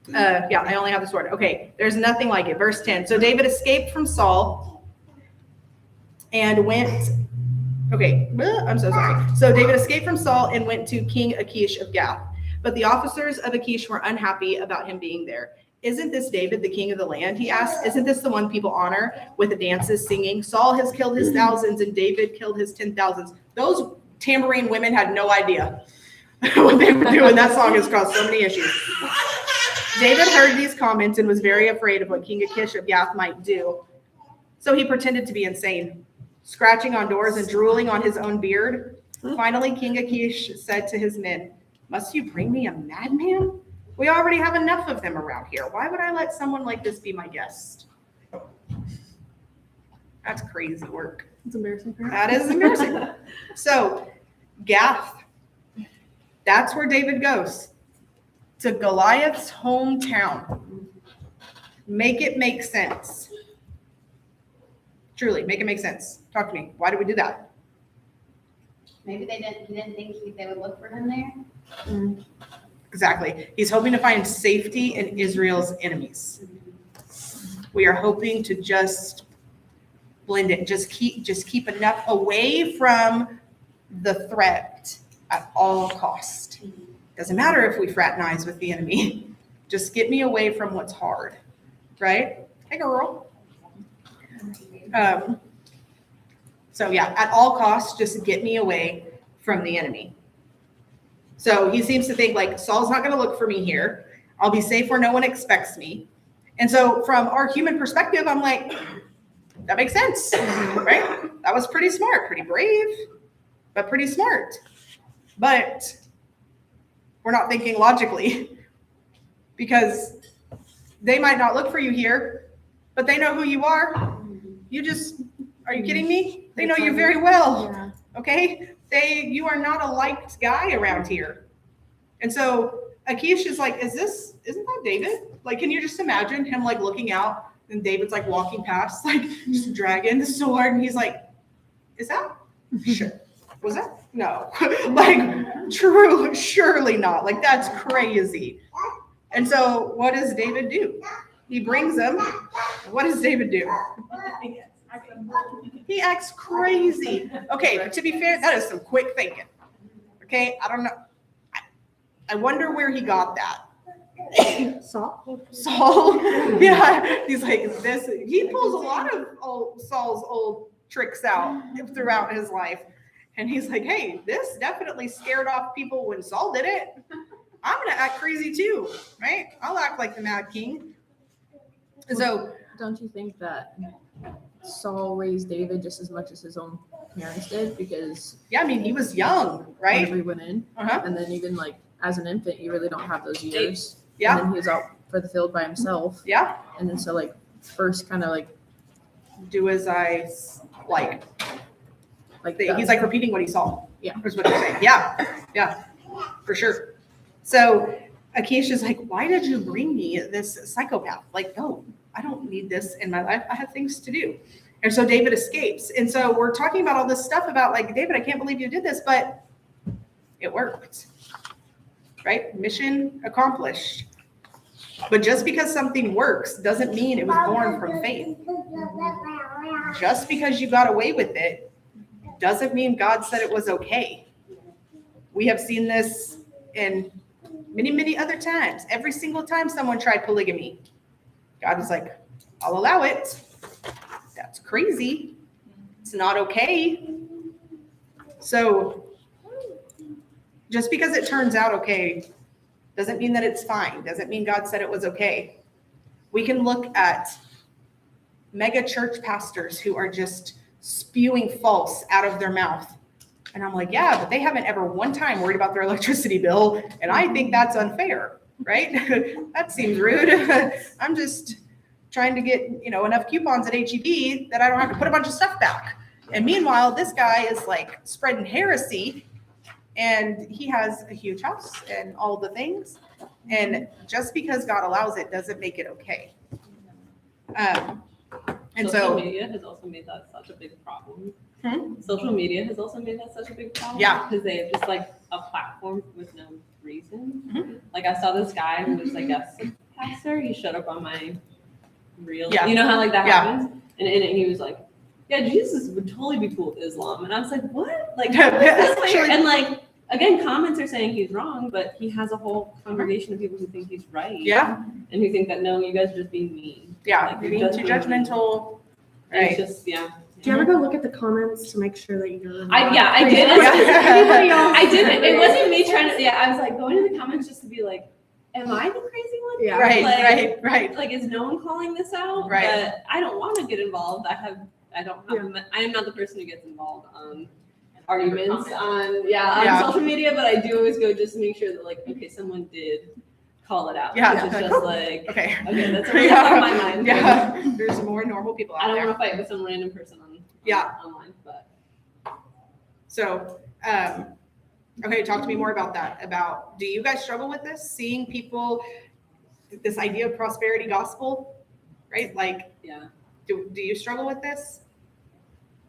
Yeah, I only have the sword. Okay, there's nothing like it. Verse 10. So David escaped from Saul and went. Okay, I'm so sorry. So David escaped from Saul and went to King Achish of Gath. But the officers of Achish were unhappy about him being there. Isn't this David, the king of the land? He asked. Isn't this the one people honor with the dances, singing? Saul has killed his thousands and David killed his 10,000s. Those tambourine women had no idea what they were doing. That song has caused so many issues. David heard these comments and was very afraid of what King Achish of Gath might do. So he pretended to be insane, scratching on doors and drooling on his own beard. Finally, King Achish said to his men, must you bring me a madman? We already have enough of them around here. Why would I let someone like this be my guest? That's crazy work. it's embarrassing for him. That is embarrassing. So, Gath, that's where David goes, to Goliath's hometown. Make it make sense. Truly, make it make sense. Talk to me. Why did we do that? Maybe he didn't think they would look for him there. Exactly. He's hoping to find safety in Israel's enemies. We are hoping to just blend it, just keep enough away from the threat at all cost. Doesn't matter if we fraternize with the enemy. Just get me away from what's hard, right? Hey, girl. So yeah, at all costs, just get me away from the enemy. So he seems to think like Saul's not going to look for me here. I'll be safe where no one expects me. And so from our human perspective, I'm like, that makes sense, right? That was pretty smart, pretty brave, but pretty smart. But we're not thinking logically because they might not look for you here, but they know who you are. Are you kidding me? They know you very well, Yeah. okay? You are not a liked guy around here. And so Achish is like, isn't that David? Like, can you just imagine him like looking out and David's like walking past, like just dragging the sword. And he's like, is that? Sure. Was that? No. Like, true, surely not. Like, that's crazy. And so what does David do? He brings them. What does David do? He acts crazy. Okay, to be fair, that is some quick thinking. Okay, I don't know. I wonder where he got that. Saul? Saul, yeah, he's like this. He pulls a lot of Saul's old tricks out throughout his life. And he's like, hey, this definitely scared off people when Saul did it. I'm going to act crazy too, right? I'll act like the Mad King. So, Don't you think that Saul raised David just as much as his own parents did? Because yeah, I mean, he was young, right? whenever he went in, Uh-huh. and then even like as an infant, you really don't have those years. Yeah. And then he was out for the field by himself. Yeah. And then so like first kind of like Do as I like. He's like repeating what he saw. Yeah. Is what he's saying. Yeah, for sure. So Achish is like, why did you bring me this psychopath? Like, no, I don't need this in my life. I have things to do. And so David escapes. And so we're talking about all this stuff about like, David, I can't believe you did this, but it worked, right? Mission accomplished. But just because something works doesn't mean it was born from faith. Just because you got away with it doesn't mean God said it was okay. We have seen this in many, many other times. Every single time someone tried polygamy, God was like, I'll allow it. That's crazy. It's not okay. So just because it turns out okay doesn't mean that it's fine. Doesn't mean God said it was okay. We can look at mega church pastors who are just spewing false out of their mouth. And I'm like, yeah, but they haven't ever one time worried about their electricity bill. And I think that's unfair, right? That seems rude. I'm just trying to get, enough coupons at HEB that I don't have to put a bunch of stuff back. And meanwhile, this guy is like spreading heresy and he has a huge house and all the things. And just because God allows it doesn't make it okay. And Social so, media has also made that such a big problem. Hmm? Social media has also made that such a big problem. Yeah. Because they have just like a platform with no reason. Mhm. Like I saw this guy who was like a pastor. He showed up on my reel. Yeah. You know how like that Yeah. happens? And he was like, yeah, Jesus would totally be cool with Islam. And I was like, what? Like, Actually- and like, again, comments are saying he's wrong, but he has a whole congregation of people who think he's right. yeah, And who think that, no, you guys are just being mean. yeah, Like, you're you're being just too being judgmental. And Right. it's just, yeah. Do you ever go look at the comments to make sure that you're I not did. crazy? Yeah. Anybody else? I didn't. It wasn't me trying to. Yeah, I was like going to the comments just to be like, "Am I the crazy one?" Yeah. Right, Like, right. Like, is no one calling this out? Right. But I don't want to get involved. I am not the person who gets involved on arguments on Yeah. social media. But I do always go just to make sure that like, okay, someone did call it out. Yeah. Which is just like, Okay. okay, that's really on my mind. Yeah, there's more normal people I out don't there. want to fight with some random person online, but. So, okay, talk to me more about that. Do you guys struggle with this? Seeing people, this idea of prosperity gospel, right? Like, Yeah. do you struggle with this?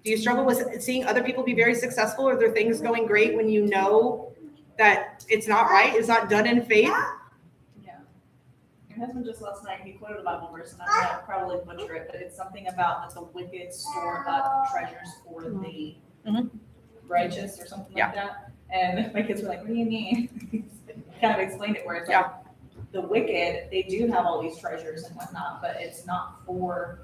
Do you struggle with seeing other people be very successful or their things going great when you know that it's not right? It's not done in faith? Yeah. Your husband just last night, he quoted a Bible verse, and I'm gonna probably butcher it, but it's something about that the wicked store up treasures for the Mhm. righteous or something Yeah. like that. And my kids were like, what do you mean? kind of explained it where it's like, the wicked, they do have all these treasures and whatnot, but it's not for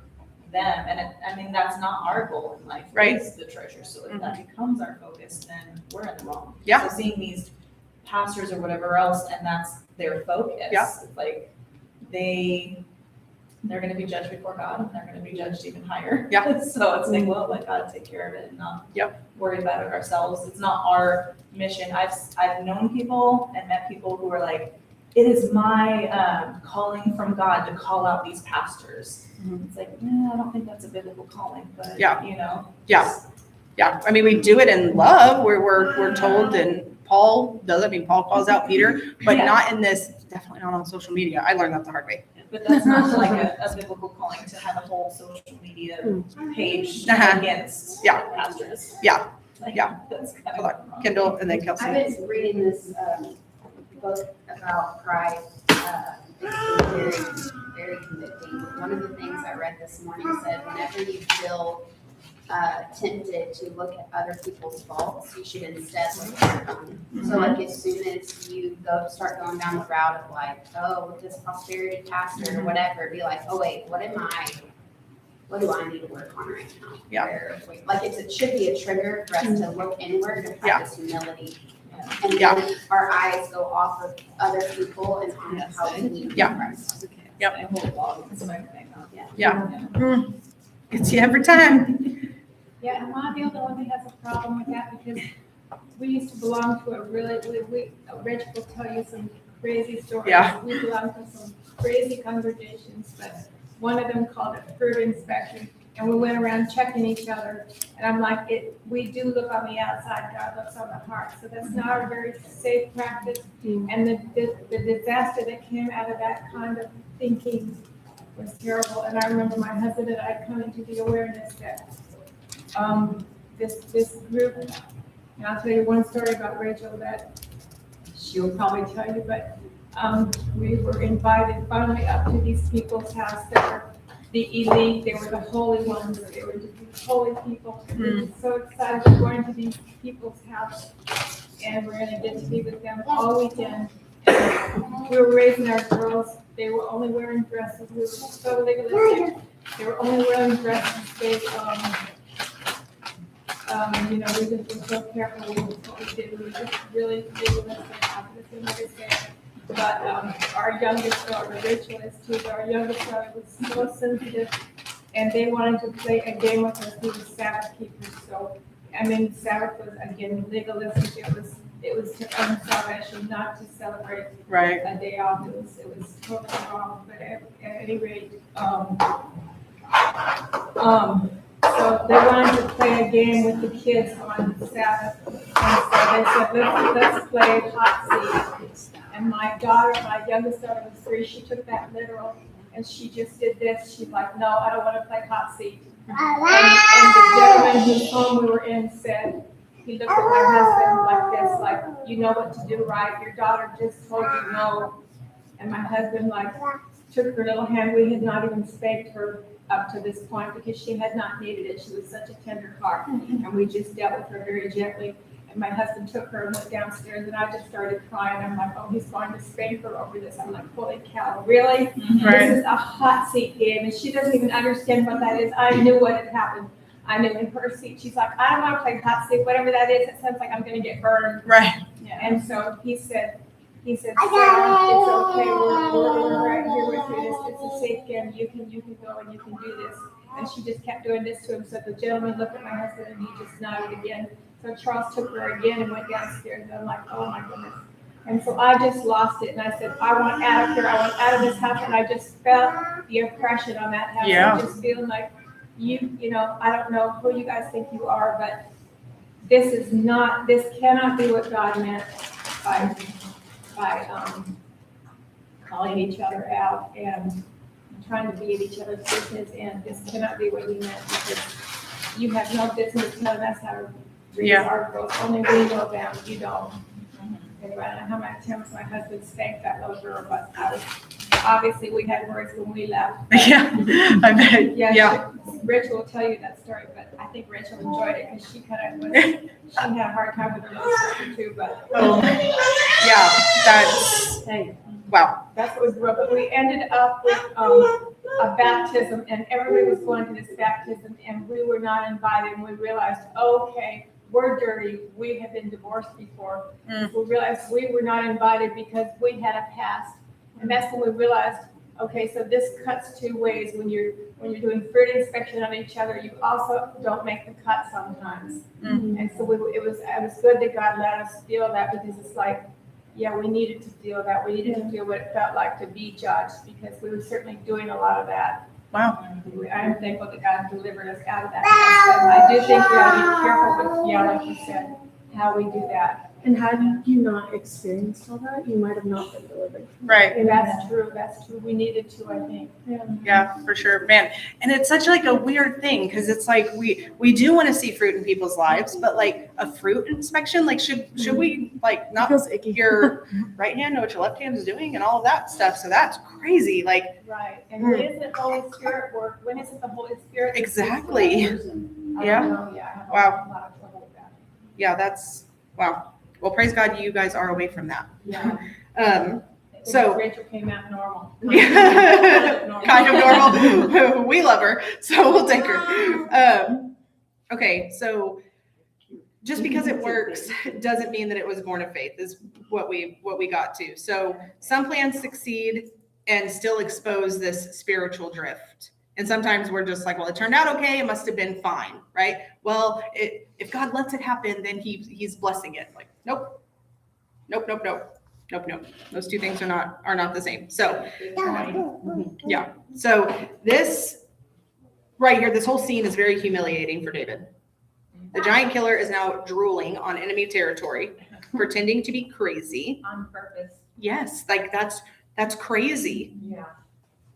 them. And I mean, that's not our goal in life, Right. is the treasure. So if that becomes our focus, then we're in the wrong. Yeah. So seeing these pastors or whatever else, and that's their focus. Yeah. It's like they're going to be judged before God, and they're going to be judged even higher. Yeah. So it's like, well, let God take care of it and not worry about it ourselves. It's not our mission. I've known people and met people who are like, it is my calling from God to call out these pastors. It's like, I don't think that's a biblical calling, but Yeah. you know. Yeah. Yeah, I mean, we do it in love, where we're told, and Paul does. I mean, Paul calls out Peter, but not in this, definitely not on social media. I learned that the hard way. But that's not like a biblical calling to have a whole social media page Uh-huh. against Yeah. pastors. Yeah. Like, Yeah. That's kind Hold of wrong. Kendall and then Kelsey. I've been reading this book about pride. It's very, very convicting. One of the things I read this morning said, whenever you feel tempted to look at other people's faults, you should instead look at your own. So like as soon as you start going down the route of like, oh, with this prosperity pastor or whatever, be like, oh wait, what do I need to work on right now? Yeah. Like it should be a trigger for us to look inward and practice humility. And Yeah. then our eyes go off of other people and on how we need to Yeah. Christ. Yep. My whole blog is my thing. Yeah. It's you every time. Yeah, am I the only one that has a problem with that? Because we used to belong to a really, Rich will tell you some crazy stories. Yeah. We belong to some crazy congregations, but one of them called it fruit inspection. And we went around checking each other. And I'm like, we do look on the outside, God looks on the heart. So that's not a very safe practice. And the disaster that came out of that kind of thinking was terrible. And I remember my husband and I coming to the awareness that this group, and I'll tell you one story about Rachel that she'll probably tell you, but we were invited finally up to these people's house that were the elite, they were the holy ones, they were the holy people. We were so excited we're going to these people's house, and we're gonna get to be with them all weekend. And we were raising our girls, they were only wearing dresses, we were so legalistic, they were only wearing dresses, they, we just were so careful with what we did, we were just really legalistic, obviously, like I said. But our youngest daughter, Rachel is too, our youngest daughter was so sensitive, and they wanted to play a game with us, we were Sabbath keepers, so, I mean, Sabbath was, again, legalistic, it was to earn salvation, not to celebrate Right. a day off, it was totally wrong, but at any rate, so they wanted to play a game with the kids on Sabbath, and so they said, let's play hot seat. And my youngest daughter was 3, she took that literal, and she just did this, she's like, no, I don't want to play hot seat. And the gentleman whose home we were in said, he looked at my husband like this, like, you know what to do, right? Your daughter just told you no. And my husband took her little hand, we had not even spanked her up to this point because she had not needed it, she was such a tender heart, and we just dealt with her very gently. And my husband took her and went downstairs, and I just started crying. I'm like, oh, he's going to spank her over this. I'm like, holy cow, really? Right. This is a hot seat game, and she doesn't even understand what that is. I knew what had happened. I knew in her seat, she's like, I don't want to play hot seat, whatever that is. It sounds like I'm going to get burned. Right. And so he said, Sarah, it's okay. We're right here with you. It's a safe game. You can go and you can do this. And she just kept doing this to him. So the gentleman looked at my husband and he just nodded again. So Charles took her again and went downstairs. And I'm like, oh my goodness. And so I just lost it. And I said, I want out of here. I want out of this house. And I just felt the oppression on that house. Yeah. I just feeling like I don't know who you guys think you are, but this cannot be what God meant by calling each other out and trying to be in each other's business, and this cannot be what he meant, because you have no business telling us how to raise our girls. Only we know them, you don't. Anyway, I don't know how many times my husband spanked that little girl, but obviously we had words when we left. Yeah. I bet. Yeah, Yeah. Rich will tell you that story, but I think think Rachel enjoyed it because she kind of was, she had a hard time with her little sister too, but Oh, yeah, that's, hey, wow. that's what we grew up with. We ended up with a baptism, and everybody was going to this baptism, and we were not invited, and we realized, okay, we're dirty. We have been divorced before. We realized we were not invited because we had a past, and that's when we realized, okay, so this cuts two ways. When you're doing fruit inspection on each other, you also don't make the cut sometimes. And so it was good that God let us feel that, because it's like, yeah, we needed to feel that. We needed to feel what it felt like to be judged, because we were certainly doing a lot of that. Wow. I'm thankful that God delivered us out of that. I do think we gotta be careful with, like you said, how we do that. And had you not experienced all that, you might have not been delivered. Right. And that's true. We needed to, I think. Yeah, for sure, man. And it's such like a weird thing, because it's like we do want to see fruit in people's lives, but like a fruit inspection, like should we like not Feels icky. your right hand know what your left hand is doing and all of that stuff? So that's crazy. Like Right. And when is it Holy Spirit work? When is it the Holy Spirit? that exactly. I don't Yeah. know. Yeah. I have Wow. a lot of trouble with that. Yeah, that's wow. Well, praise God, you guys are away from that. Yeah. So- Rachel came out normal. Kind of normal. We love her, so we'll take her. Okay, so just because it works doesn't mean that it was born of faith, is what we got to. So some plans succeed and still expose this spiritual drift. And sometimes we're just like, well, it turned out okay, it must have been fine, right? Well, if God lets it happen, then he's blessing it. Like, nope. Those two things are not the same. So yeah. So this right here, this whole scene is very humiliating for David. The giant killer is now drooling on enemy territory, pretending to be crazy. On purpose. Yes, like that's crazy. Yeah.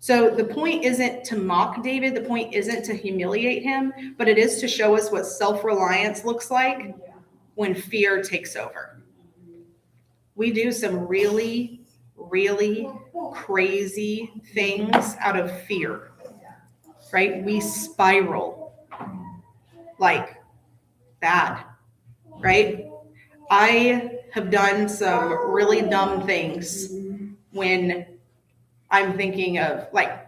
So the point isn't to mock David, the point isn't to humiliate him, but it is to show us what self-reliance looks like when fear takes over. We do some really, really crazy things out of fear, right? We spiral like bad, right? I have done some really dumb things when I'm thinking of, like,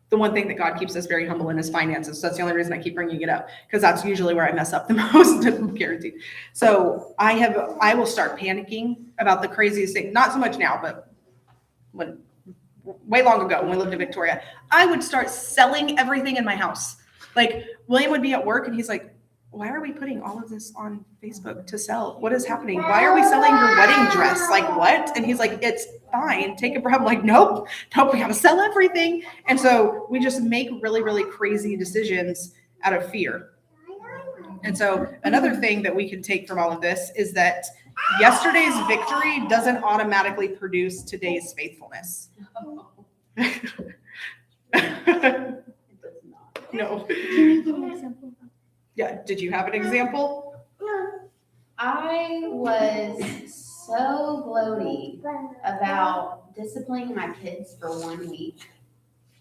the one thing that God keeps us very humble in is finances. So that's the only reason I keep bringing it up, because that's usually where I mess up the most, guaranteed. So I will start panicking about the craziest thing. Not so much now, but when way long ago when we lived in Victoria, I would start selling everything in my house. Like William would be at work and he's like, why are we putting all of this on Facebook to sell? What is happening? Why are we selling your wedding dress? Like what? And he's like, it's fine. Take a breath. I'm like, nope, we gotta sell everything. And so we just make really, really crazy decisions out of fear. And so another thing that we can take from all of this is that yesterday's victory doesn't automatically produce today's faithfulness. No. Yeah, did you have an example? I was so gloaty about disciplining my kids for 1 week.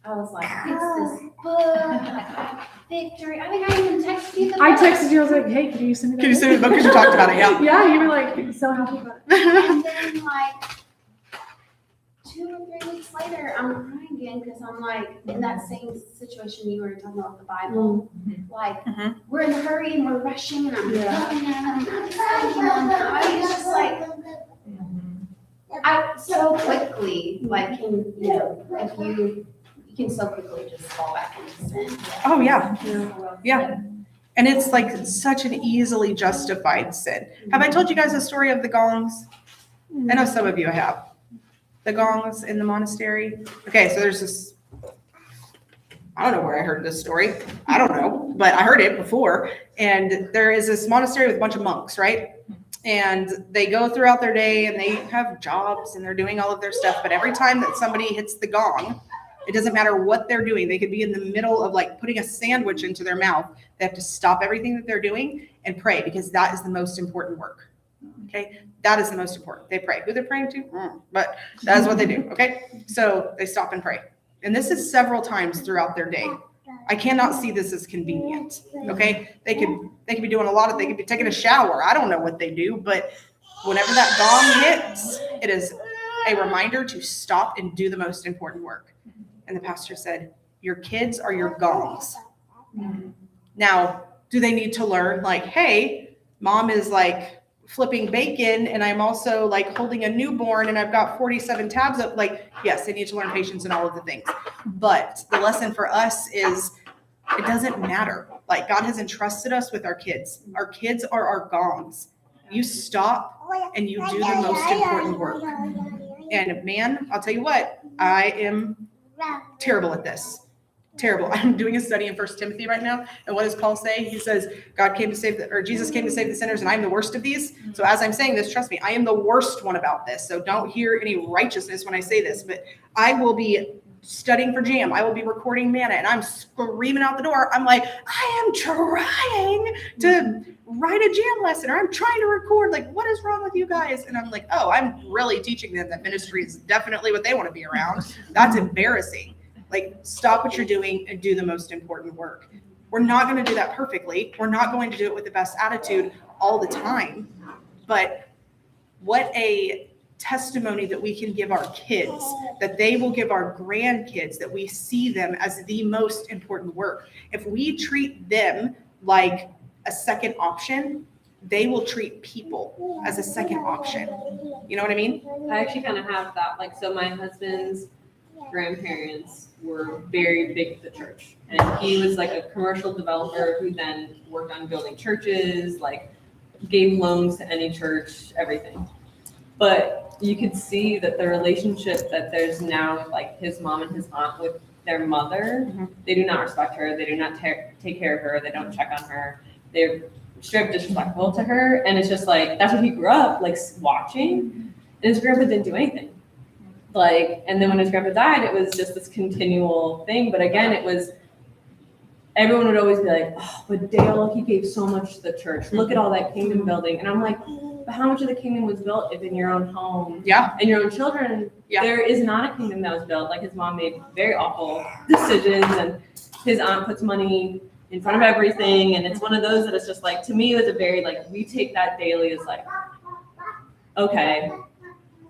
I was like, it's this book, victory. I think I even texted you the book. I texted you, I was like, hey, can you send me that? Can you send me the book? Because you talked about it, yeah. Yeah, you were like so happy about it. And then like 2 or 3 weeks later, I'm crying again because I'm like in that same situation you were talking about the Bible. Like we're in a hurry and we're rushing and I'm looking at them and I'm thinking on them. I was just like, I so quickly like can if you can so quickly just fall back into sin. Oh yeah. Yeah. And it's like such an easily justified sin. Have I told you guys the story of the gongs? I know some of you have. The gongs in the monastery. Okay, so there's this, I don't know where I heard this story. I don't know, but I heard it before. And there is this monastery with a bunch of monks, right? And they go throughout their day and they have jobs and they're doing all of their stuff. But every time that somebody hits the gong, it doesn't matter what they're doing. They could be in the middle of like putting a sandwich into their mouth. They have to stop everything that they're doing and pray, because that is the most important work. Okay, that is the most important. They pray. Who they're praying to, but that is what they do. Okay, so they stop and pray, and this is several times throughout their day. I cannot see this as convenient. Okay. They could be doing they could be taking a shower. I don't know what they do, but whenever that gong hits, it is a reminder to stop and do the most important work. And the pastor said, your kids are your gongs. Now, do they need to learn like, hey, mom is like flipping bacon and I'm also like holding a newborn and I've got 47 tabs up? Like, yes, they need to learn patience and all of the things. But the lesson for us is it doesn't matter. Like, God has entrusted us with our kids. Our kids are our gongs. You stop and you do the most important work. And man, I'll tell you what, I am terrible at this. Terrible. I'm doing a study in 1 Timothy right now. And what does Paul say? He says, Jesus came to save the sinners, and I'm the worst of these. So as I'm saying this, trust me, I am the worst one about this. So don't hear any righteousness when I say this, but I will be studying for jam. I will be recording Manna, and I'm screaming out the door. I'm like, I am trying to write a jam lesson, or I'm trying to record. Like, what is wrong with you guys? And I'm like, oh, I'm really teaching them that ministry is definitely what they want to be around. That's embarrassing. Like, stop what you're doing and do the most important work. We're not going to do that perfectly. We're not going to do it with the best attitude all the time. But what a testimony that we can give our kids, that they will give our grandkids, that we see them as the most important work. If we treat them like a second option, they will treat people as a second option. You know what I mean? I actually kind of have that. Like, so my husband's grandparents were very big at the church, and he was like a commercial developer who then worked on building churches, like gave loans to any church, everything. But you could see that the relationship that there's now with like his mom and his aunt with their mother, they do not respect her, they do not take care of her, they don't check on her, they're straight disrespectful to her. And it's just like, that's what he grew up like watching, and his grandpa didn't do anything. Like, and then when his grandpa died, it was just this continual thing. But again, it was, everyone would always be like, oh, but Dale, he gave so much to the church. Look at all that kingdom building. And I'm like, but how much of the kingdom was built if in your own home and your own children, there is not a kingdom that was built. Like, his mom made very awful decisions, and his aunt puts money in front of everything. And it's one of those that it's just like, to me, it was a very, like, we take that daily as like, okay,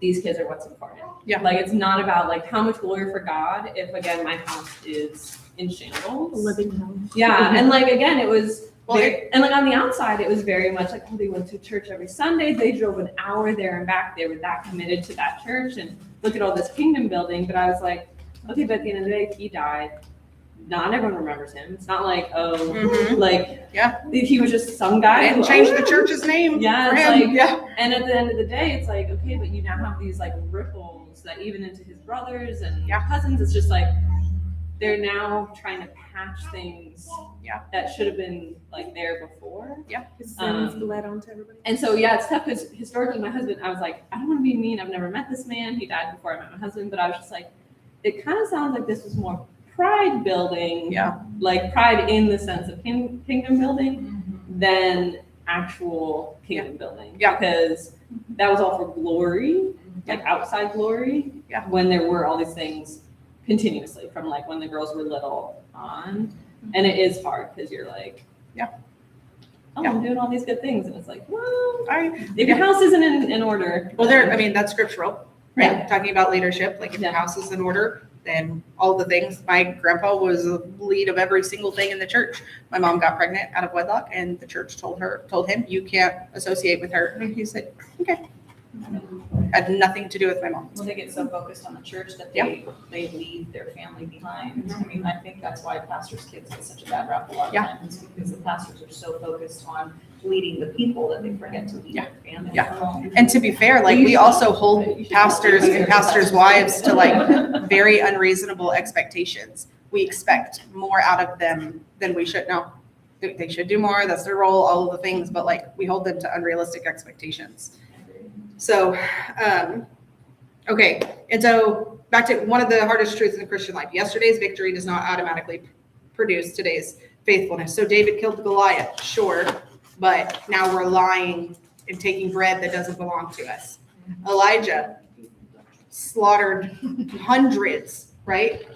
these kids are what's important. Yeah. Like, it's not about like how much glory for God if, again, my house is in shambles. Living hell. Yeah. And like, again, it was, and like on the outside, it was very much like, oh, they went to church every Sunday. They drove an hour there and back. They were that committed to that church, and look at all this kingdom building. But I was like, okay, but at the end of the day, he died. Not everyone remembers him. It's not like, like, he was just some guy. They didn't change the church's name. Yeah, for it's him. like, and at the end of the day, it's like, okay, but you now have these like ripples that even into his brothers and cousins, it's just like, they're now trying to patch things that should have been like there before. His sins bled onto everybody. And so, it's tough because historically my husband, I was like, I don't want to be mean. I've never met this man. He died before I met my husband, but I was just like, it kind of sounds like this was more pride building, like pride in the sense of kingdom building than actual kingdom building. Because that was all for glory, like outside glory, when there were all these things continuously from like when the girls were little on. And it is hard because you're like, I'm doing all these good things. And it's like, well, if your house isn't in order. Well, that's scriptural, right? Talking about leadership, like if your house is in order, then all the things. My grandpa was the lead of every single thing in the church. My mom got pregnant out of wedlock, and the church told him, you can't associate with her. And he said, okay. Had nothing to do with my mom. Well, they get so focused on the church that they leave their family behind. I mean, I think that's why pastors' kids get such a bad rap a lot of times, because the pastors are so focused on leading the people that they forget to lead their family. And to be fair, like, we also hold pastors and pastors' wives to like very unreasonable expectations. We expect more out of them than we should. No, they should do more. That's their role, all of the things, but like we hold them to unrealistic expectations. So, okay. And so back to one of the hardest truths in the Christian life. Yesterday's victory does not automatically produce today's faithfulness. So David killed Goliath, sure, but now we're lying and taking bread that doesn't belong to us. Elijah slaughtered hundreds, right?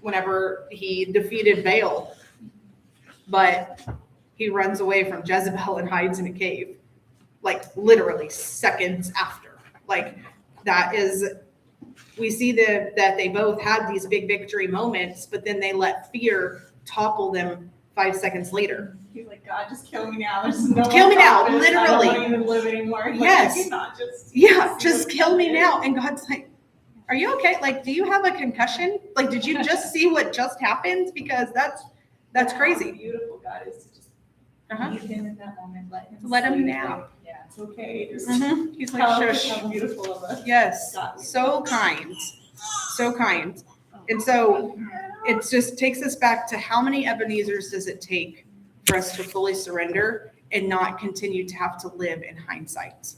whenever he defeated Baal, but he runs away from Jezebel and hides in a cave, like literally seconds after. Like that is, we see that they both had these big victory moments, but then they let fear topple them 5 seconds later. He's like, God, just kill me now. There's no Kill me more now, profit. I literally. don't even live anymore. Like, Yes. can you not just Yeah, just kill me now. And God's like, are you okay? Like, do you have a concussion? Like, did you just see what just happened? Because that's How crazy. beautiful God is to just Uh-huh. meet him in that moment. Let him sleep. now. Like, yeah, it's okay. Just He's tell like, him shush. how beautiful of us. Yes, God is. so kind, so kind. And so it just takes us back to how many Ebenezer's does it take for us to fully surrender and not continue to have to live in hindsight?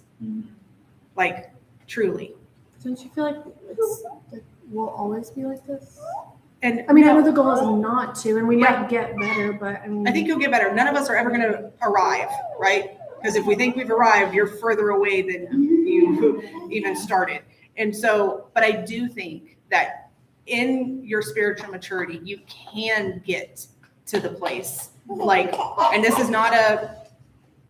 Like, truly. Don't you feel like it will always be like this? And I mean, I no, know the goal is not to, and we Yeah. might get better, but I mean, I think you'll get better. None of us are ever going to arrive, right? Because if we think we've arrived, you're further away than you even started. And so, but I do think that in your spiritual maturity, you can get to the place like, and this is not a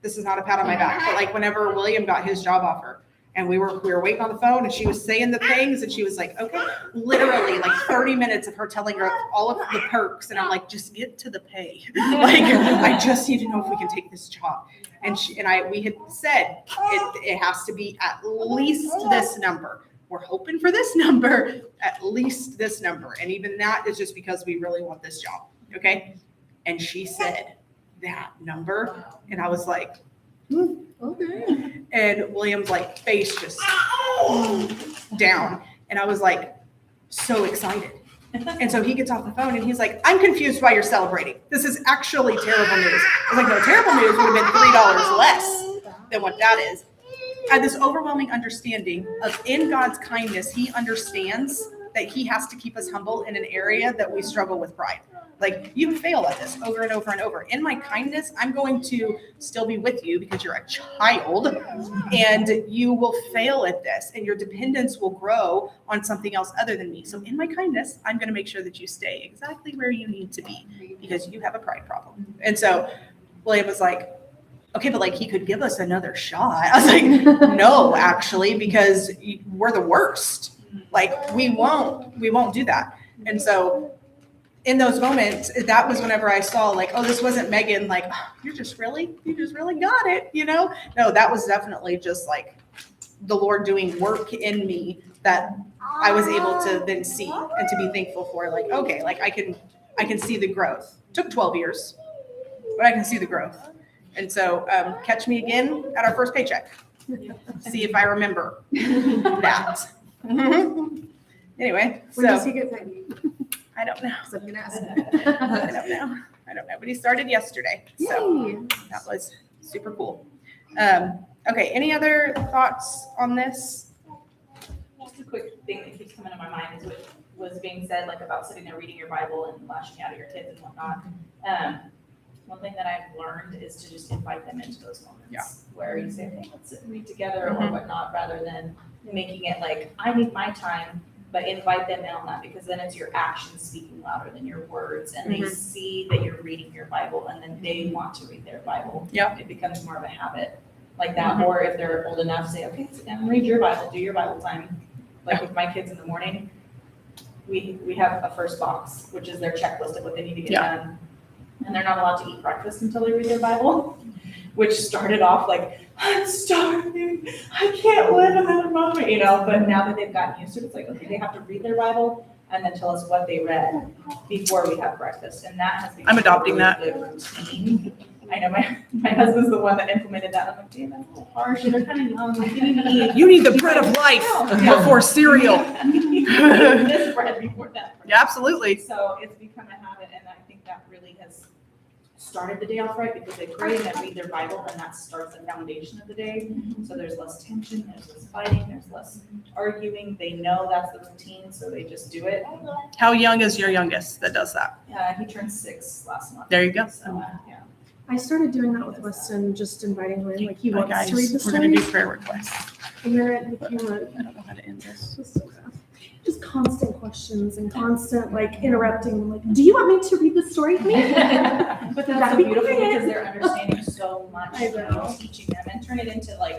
pat on my back, but like whenever William got his job offer and we were waiting on the phone and she was saying the things and she was like, okay, literally like 30 minutes of her telling her all of the perks. And I'm like, just get to the pay. Like, I just need to know if we can take this job. And we had said it has to be at least this number. We're hoping for this number, at least this number. And even that is just because we really want this job. Okay. And she said that number. And I was like, okay. and William's like face just down. And I was like, so excited. And so he gets off the phone and he's like, I'm confused why you're celebrating. This is actually terrible news. I was like, no, terrible news would have been $3 less than what that is. I had this overwhelming understanding of in God's kindness, he understands that he has to keep us humble in an area that we struggle with pride. Like, you fail at this over and over and over. In my kindness, I'm going to still be with you because you're a child and you will fail at this and your dependence will grow on something else other than me. So in my kindness, I'm going to make sure that you stay exactly where you need to be because you have a pride problem. And so William was like, okay, but like he could give us another shot. I was like, no, actually, because we're the worst. Like we won't do that. And so in those moments, that was whenever I saw like, oh, this wasn't Megan, like, oh, you just really got it, you know? No, that was definitely just like the Lord doing work in me that I was able to then see and to be thankful for. Like, okay, like I can see the growth. Took 12 years, but I can see the growth. And so catch me again at our first paycheck. See if I remember that. Anyway, When does so he get paid? I don't know. So I'm gonna ask. I don't know, but he started yesterday. So Yay. that was super cool. Okay, any other thoughts on this? Just a quick thing that keeps coming to my mind is what was being said, like about sitting there reading your Bible and lashing out at your kids and whatnot. One thing that I've learned is to just invite them into those moments Yeah. where you say, hey, let's sit and read together or whatnot, rather than making it like, I need my time, but invite them in on that because then it's your actions speaking louder than your words. And they see that you're reading your Bible and then they want to read their Bible. Yeah. It becomes more of a habit like that. Or if they're old enough, say, okay, sit down and read your Bible, do your Bible time. Like with my kids in the morning, we have a first box, which is their checklist of what they need to get done. And they're not allowed to eat breakfast until they read their Bible, which started off like, I'm starving, I can't live without a moment, you know, but now that they've gotten used to it, it's like, okay, they have to read their Bible and then tell us what they read before we have breakfast. And that has become I'm adopting that. a routine. I know my husband's the one that implemented that. I'm like, damn, that's a little harsh. They're kind of young. Like, You need the bread of life before cereal. this bread before that bread. Yeah, absolutely. So it's become a habit, and I think that really has started the day off right because they pray and they read their Bible, and that starts the foundation of the day. So there's less tension, there's less fighting, there's less arguing. They know that's the routine, so they just do it. How young is your youngest that does that? He turned 6 last month. There you go. So, yeah. I started doing that with Weston, just inviting him in, like he wants Guys, to read the we're gonna do stories. prayer requests. And then if you want, I don't know how to end this. just so fast. Just constant questions and constant like interrupting, like, do you want me to read the story to me? But that's That'd so be beautiful great. because they're understanding so much, I you know, know. teaching them and turn it into like